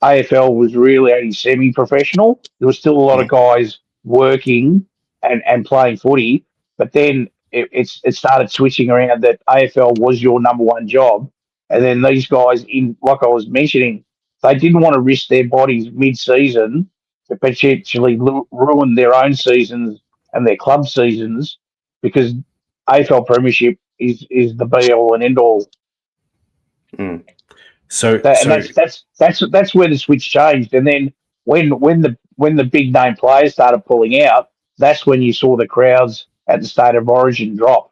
AFL was really only semi-professional. There was still a lot of guys working and playing footy, but then it started switching around that AFL was your number one job, and then these guys, in like I was mentioning, they didn't want to risk their bodies mid-season to potentially ruin their own seasons and their club seasons because AFL Premiership is the be all and end all. So That's where the switch changed. And then when the big name players started pulling out, that's when you saw the crowds at the State of Origin drop.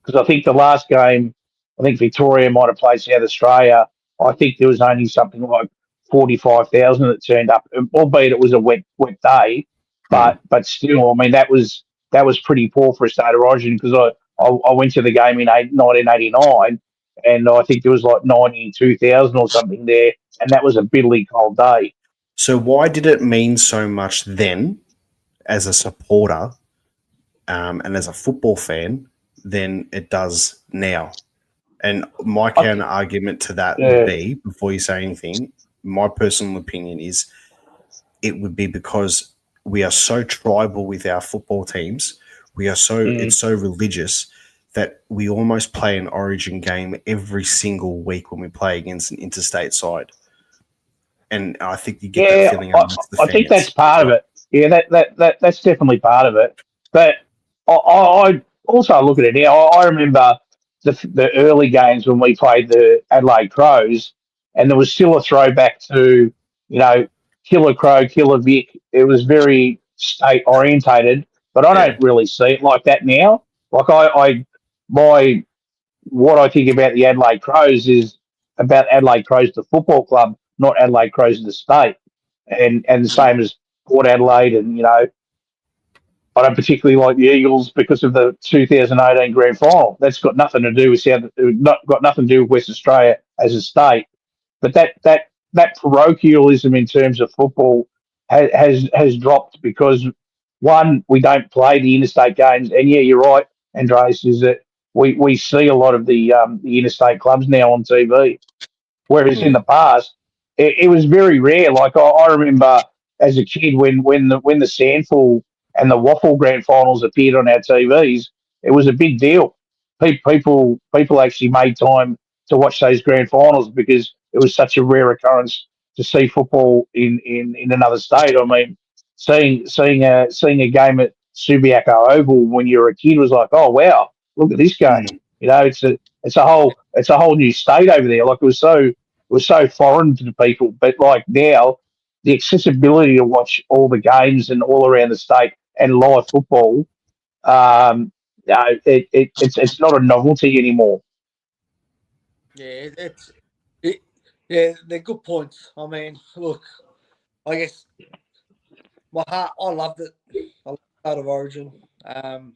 Because I think the last game, I think Victoria might have played South Australia. I think there was only something like 45,000 that turned up, albeit it was a wet day. But still, I mean that was pretty poor for a State of Origin because I went to the game in 1989. And I think there was like 92,000 or something there, and that was a bitterly cold day. So why did it mean so much then as a supporter and as a football fan than it does now? And my counter argument to that would be, before you say anything, my personal opinion is it would be because we are so tribal with our football teams. We are so it's so religious that we almost play an Origin game every single week when we play against an interstate side. And I think you get that feeling amongst the fans. I think that's part of it. Yeah, that's definitely part of it. But I also look at it now. I remember the early games when we played the Adelaide Crows, and there was still a throwback to, Killer Crow, Killer Vic. It was very state orientated, but I don't really see it like that now. Like what I think about the Adelaide Crows is about Adelaide Crows, the football club, not Adelaide Crows, the state, and the same as Port Adelaide. And I don't particularly like the Eagles because of the 2018 grand final. That's got nothing to do with got nothing to do with West Australia as a state. But that parochialism in terms of football has dropped because, one, we don't play the interstate games, and you're right, Andreas, is that we see a lot of the interstate clubs now on TV, whereas in the past it was very rare. Like I remember as a kid when the Sandful and the Waffle grand finals appeared on our TVs, it was a big deal. People actually made time to watch those grand finals because it was such a rare occurrence to see football in another state. I mean, seeing a game at Subiaco Oval when you were a kid was like, oh wow, look at this game. It's a whole new state over there. Like it was so foreign to the people. But like now, the accessibility to watch all the games and all around the state and live football, it's not a novelty anymore. Yeah, they're good points. I mean, look, I guess my heart, I loved it. I loved State of Origin. I'm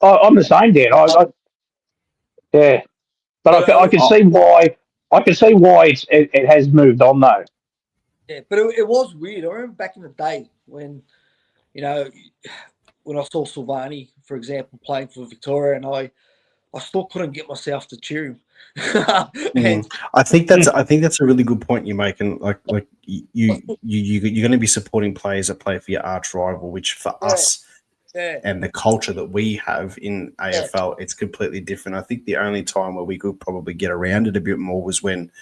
the same, Dan. But I can see why. I can see why it has moved on though. Yeah, but it was weird. I remember back in the day when, when I saw Silvani, for example, playing for Victoria, and I still couldn't get myself to cheer him. I think that's a really good point you make, and like you're going to be supporting players that play for your arch rival, which for us. Yeah. And the culture that we have in AFL, it's completely different. I think the only time where we could probably get around it a bit more was when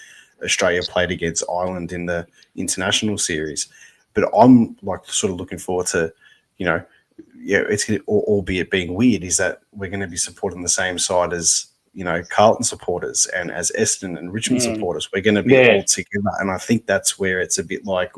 Australia played against Ireland in the international series. But I'm like sort of looking forward to, it's albeit being weird, is that we're going to be supporting the same side as, Carlton supporters and as Essendon and Richmond supporters. We're going to be all together. And I think that's where it's a bit like,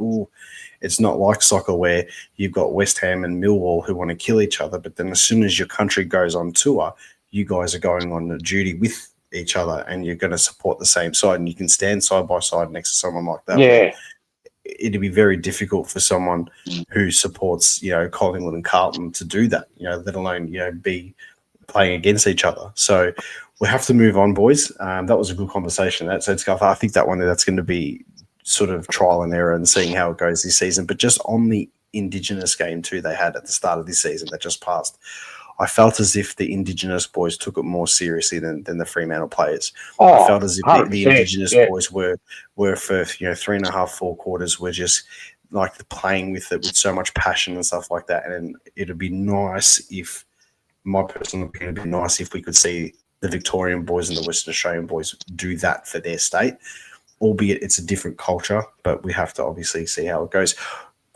it's not like soccer where you've got West Ham and Millwall who want to kill each other, but then as soon as your country goes on tour, you guys are going on a duty with each other and you're going to support the same side and you can stand side by side next to someone like that. Yeah. It'd be very difficult for someone who supports, Collingwood and Carlton to do that, let alone, be playing against each other. So we have to move on, boys. That was a good conversation. I think that's going to be sort of trial and error and seeing how it goes this season. But just on the Indigenous game too they had at the start of this season that just passed, I felt as if the Indigenous boys took it more seriously than the Fremantle players. Oh, I felt as if the 100%, Indigenous yeah. boys were for 3.5, 4 quarters were just like playing with it with so much passion and stuff like that. And it'd be nice if, my personal opinion, it'd be nice if we could see the Victorian boys and the Western Australian boys do that for their state, albeit it's a different culture, but we have to obviously see how it goes.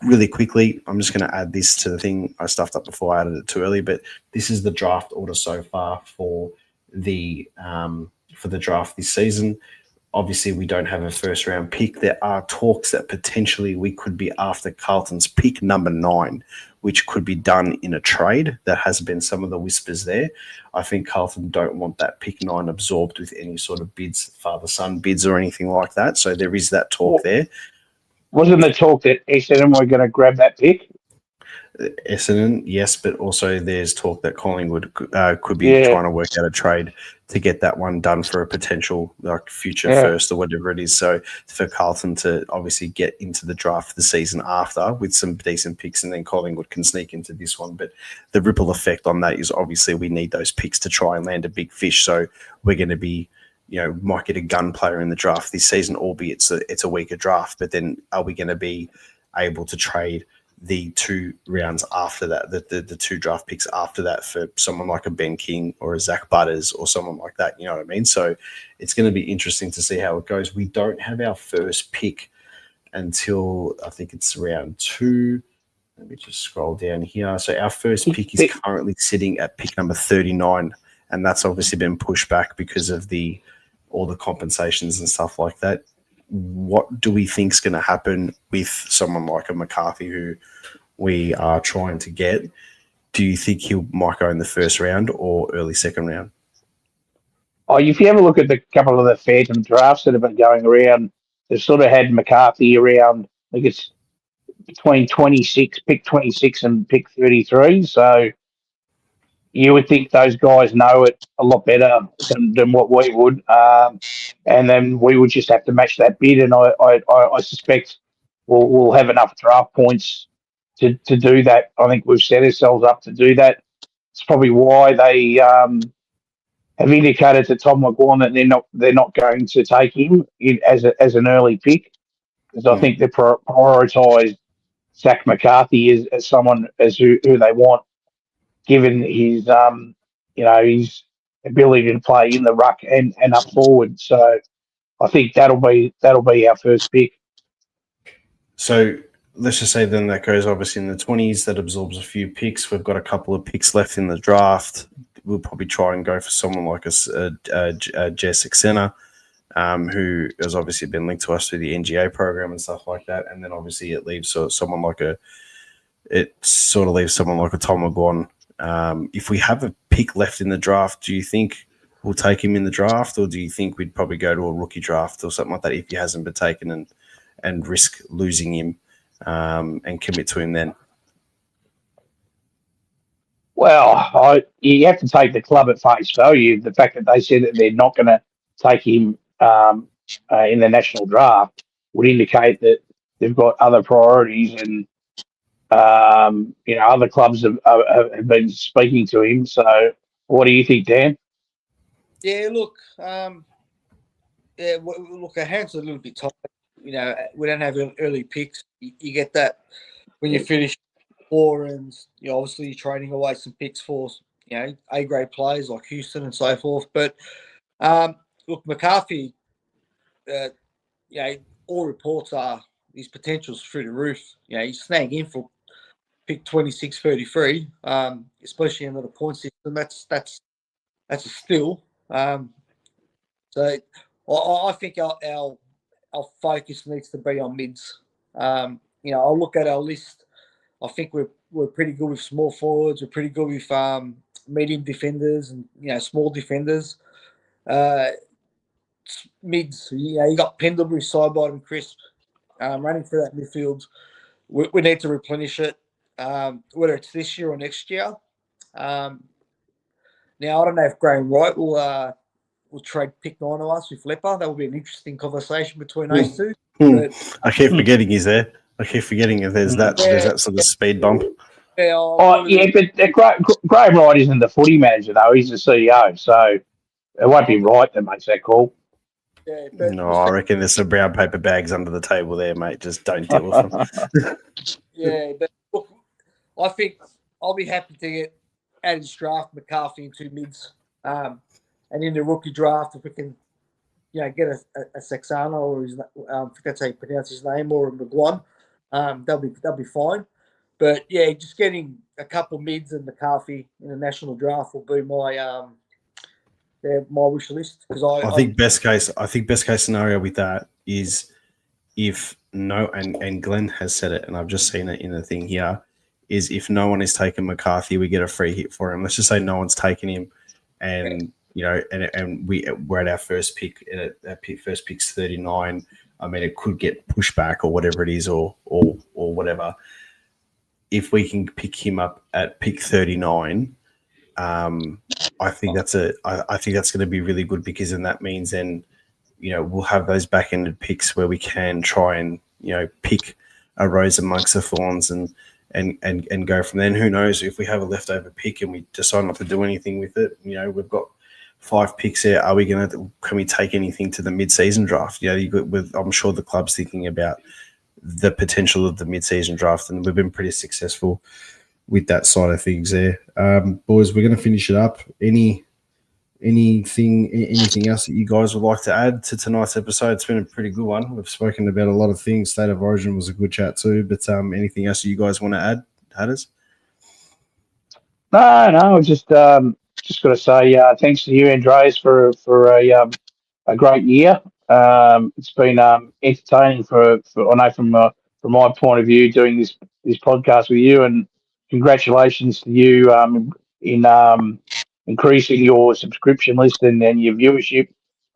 Really quickly, I'm just going to add this to the thing I stuffed up before I added it too early, but this is the draft order so far for the draft this season. Obviously, we don't have a first-round pick. There are talks that potentially we could be after Carlton's pick number 9, which could be done in a trade. That has been some of the whispers there. I think Carlton don't want that pick 9 absorbed with any sort of bids, father-son bids or anything like that. So there is that talk there. Wasn't the talk that Essendon were going to grab that pick? Essendon, yes, but also there's talk that Collingwood could be trying to work out a trade to get that one done for a potential future first or whatever it is. So for Carlton to obviously get into the draft the season after with some decent picks, and then Collingwood can sneak into this one. But the ripple effect on that is obviously we need those picks to try and land a big fish. So we're going to be, might get a gun player in the draft this season, albeit it's a weaker draft. But then are we going to be able to trade the 2 rounds after that, the 2 draft picks after that for someone like a Ben King or a Zach Butters or someone like that? You know what I mean? So it's going to be interesting to see how it goes. We don't have our first pick until I think it's round 2. Let me just scroll down here. So our first pick is currently sitting at pick number 39, and that's obviously been pushed back because of all the compensations and stuff like that. What do we think is going to happen with someone like a McCarthy who we are trying to get? Do you think he might go in the first round or early second round? Oh, if you have a look at the couple of the phantom drafts that have been going around, they've sort of had McCarthy around, I think it's between pick 26 and pick 33. So you would think those guys know it a lot better than what we would. And then we would just have to match that bid. And I suspect we'll have enough draft points to do that. I think we've set ourselves up to do that. It's probably why they have indicated to Tom McGuan that they're not going to take him as an early pick, because I think they prioritise Zach McCarthy as someone who they want, given his his ability to play in the ruck and up forward. So I think that'll be our first pick. So let's just say then that goes obviously in the 20s. That absorbs a few picks. We've got a couple of picks left in the draft. We'll probably try and go for someone like Jess Saxena, who has obviously been linked to us through the NGA program and stuff like that. And then obviously it leaves someone like a Tom McGuan. If we have a pick left in the draft, do you think we'll take him in the draft, or do you think we'd probably go to a rookie draft or something like that if he hasn't been taken and risk losing him and commit to him then? Well, you have to take the club at face value. The fact that they said that they're not going to take him in the national draft would indicate that they've got other priorities, and other clubs have been speaking to him. So, what do you think, Dan? Yeah, look, our hands are a little bit tight. We don't have early picks. You get that when you finish 4, and obviously you're trading away some picks for A-grade players like Houston and so forth. But look, McCarthy, all reports are his potential's through the roof. He's snagging in for pick 26, 33, especially under the point system. That's a steal. So I think our focus needs to be on mids. I'll look at our list. I think we're pretty good with small forwards. We're pretty good with medium defenders and small defenders. Mids, you got Pendlebury, Sidebottom, and Crisp running through that midfield. We need to replenish it, whether it's this year or next year. Now I don't know if Graham Wright will trade pick 9 of us with Lepper. That will be an interesting conversation between those two. I keep forgetting he's there. I keep forgetting if there's that sort of speed bump. Yeah, Oh, yeah, but Graham Wright isn't the footy manager, though. He's the CEO, so it won't be Wright that makes that call. yeah, but No, I reckon there's some brown paper bags under the table there, mate. Just don't deal with them. yeah, but look, I think I'll be happy to get out of this draft McCarthy and 2 mids, and in the rookie draft if we can, get a Saxano or his, I think that's how you pronounce his name, or a McGuan, that'll be fine. But yeah, just getting a couple mids and McCarthy in the national draft will be my my wish list, because I think best case scenario with that is if no, and Glenn has said it, and I've just seen it in the thing here, is if no one is taking McCarthy, we get a free hit for him. Let's just say no one's taking him, and we're at our first pick, and first pick's 39. I mean, it could get pushed back or whatever it is, or whatever. If we can pick him up at pick 39, I think that's going to be really good, because then that means then we'll have those back-ended picks where we can try and pick a rose amongst the thorns and go from there. And who knows, if we have a leftover pick and we decide not to do anything with it, we've got 5 picks there. Can we take anything to the mid-season draft? I'm sure the club's thinking about the potential of the mid-season draft, and we've been pretty successful with that side of things there. Boys, we're going to finish it up. Anything else that you guys would like to add to tonight's episode? It's been a pretty good one. We've spoken about a lot of things. State of Origin was a good chat too, but anything else you guys want to add, Hatters? No, just got to say thanks to you, Andreas, for a great year. It's been entertaining for I know from my point of view doing this podcast with you, and congratulations to you in increasing your subscription list and your viewership.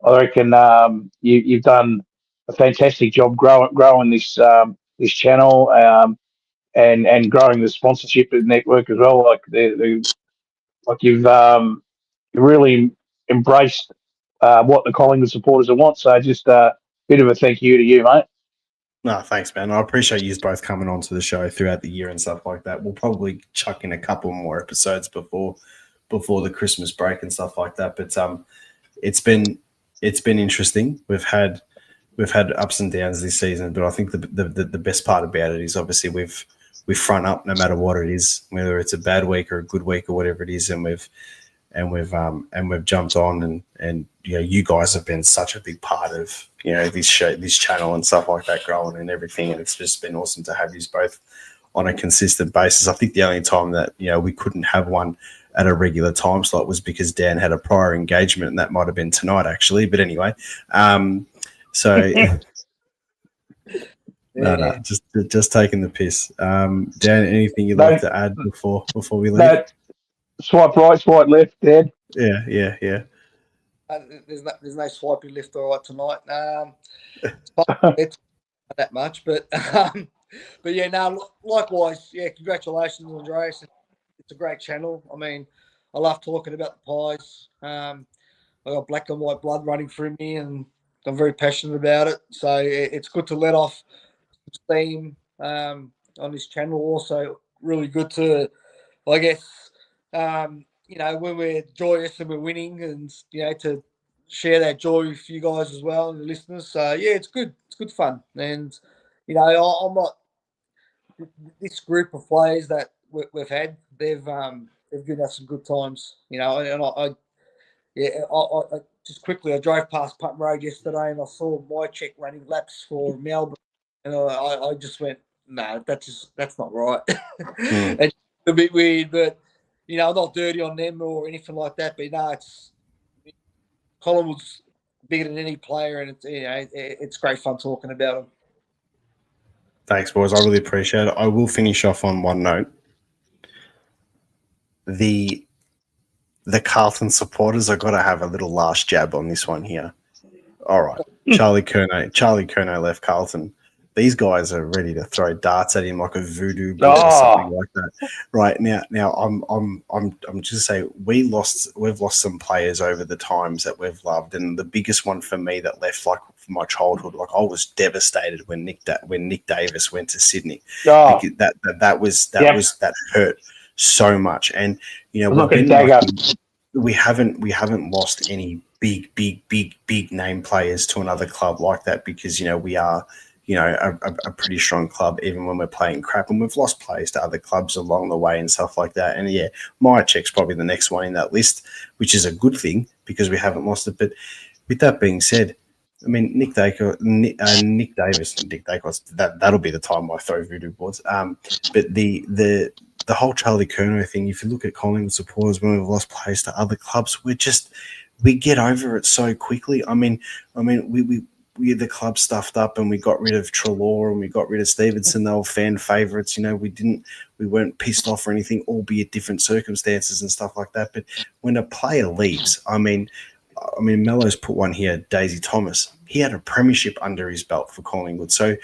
I reckon you've done a fantastic job growing this channel, and growing the sponsorship network as well. You've really embraced what the Collingwood supporters want. So just a bit of a thank you to you, mate. No, thanks, man. I appreciate you both coming onto the show throughout the year and stuff like that. We'll probably chuck in a couple more episodes before the Christmas break and stuff like that. But it's been interesting. We've had ups and downs this season, but I think the best part about it is obviously we've front up no matter what it is, whether it's a bad week or a good week or whatever it is, and we've jumped on, and you guys have been such a big part of this show, this channel and stuff like that growing and everything, and it's just been awesome to have you both on a consistent basis. I think the only time that we couldn't have one at a regular time slot was because Dan had a prior engagement, and that might have been tonight actually. But anyway, No, just taking the piss. Dan, anything you'd like to add before we leave? No, swipe right, swipe left, Dan. Yeah. There's no swiping left or right tonight. It's not that much, but yeah, no. Likewise, yeah. Congratulations, Andreas. It's a great channel. I mean, I love talking about the Pies. I got black and white blood running through me, and I'm very passionate about it. So it's good to let off steam on this channel. Also, really good to, I guess, when we're joyous and we're winning, and to share that joy with you guys as well and the listeners. So yeah, it's good. It's good fun, and I'm not. This group of players that we've had, they've given us some good times. And I just quickly, I drove past Putnam Road yesterday and I saw my check running laps for Melbourne, and I just went, no, that's not right. It's a bit weird, but I'm not dirty on them or anything like that. But it's Collingwood's bigger than any player, and it's great fun talking about them. Thanks, boys. I really appreciate it. I will finish off on one note. The Carlton supporters are got to have a little last jab on this one here. All right, Charlie Curnow left Carlton. these guys are ready to throw darts at him like a voodoo board or something like that. Right now, I'm just saying we've lost some players over the times that we've loved, and the biggest one for me that left like from my childhood, like I was devastated when Nick Davis went to Sydney. Because that hurt so much, and you know we haven't lost any big name players to another club like that, because you know we are, you know, a pretty strong club even when we're playing crap, and we've lost players to other clubs along the way and stuff like that. And yeah, Myercheck's probably the next one in that list, which is a good thing because we haven't lost it. But with that being said, I mean, Nick Davis, that'll be the time I throw voodoo boards. But the whole Charlie Curnow thing, if you look at Collingwood supporters when we've lost players to other clubs, we get over it so quickly. I mean, we had the club stuffed up and we got rid of Treloar and we got rid of Stevenson. They were fan favourites. You know, we weren't pissed off or anything, albeit different circumstances and stuff like that. But when a player leaves, I mean, Mello's put one here, Daisy Thomas. He had a premiership under his belt for Collingwood. So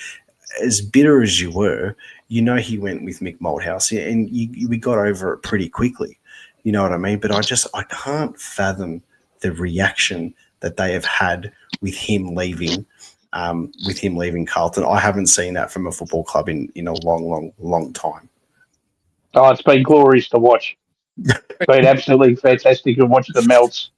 as bitter as you were, you know he went with Mick Malthouse, and we got over it pretty quickly. You know what I mean? But I can't fathom the reaction that they have had with him leaving Carlton. I haven't seen that from a football club in a long time. Oh, it's been glorious to watch. It's been absolutely fantastic to watch the melts.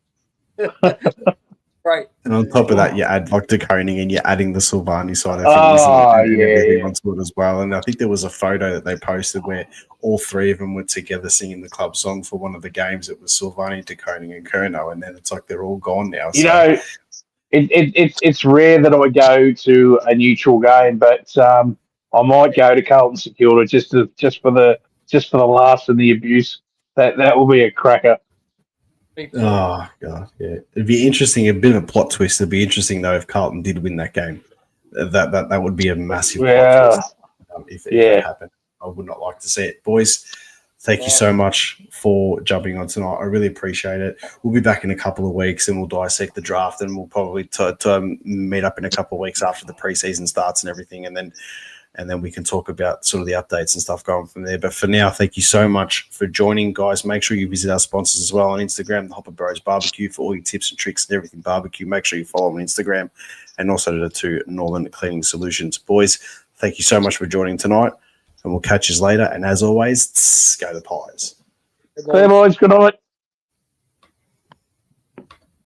Right. And on top of that, you add like De Koning and you're adding the Silvani side of things and everything onto it as well. And I think there was a photo that they posted where all three of them were together singing the club song for one of the games. It was Silvani, De Koning and Curnow, and then it's like they're all gone now. You know, it's rare that I go to a neutral game, but I might go to Carlton St Kilda just for the laughs and the abuse. That will be a cracker. Oh god, yeah. It'd be interesting. A bit of a plot twist. It'd be interesting though if Carlton did win that game. That would be a massive plot twist if it happened. I would not like to see it, boys. Thank you so much for jumping on tonight. I really appreciate it. We'll be back in a couple of weeks and we'll dissect the draft, and we'll probably meet up in a couple of weeks after the preseason starts and everything, and then we can talk about sort of the updates and stuff going from there. But for now, thank you so much for joining, guys. Make sure you visit our sponsors as well on Instagram, the Hopper Bros Barbecue, for all your tips and tricks and everything barbecue. Make sure you follow them on Instagram, and also the two Northern Cleaning Solutions. Boys, thank you so much for joining tonight, and we'll catch you later. And as always, go the Pies. Hey, boys. Good night.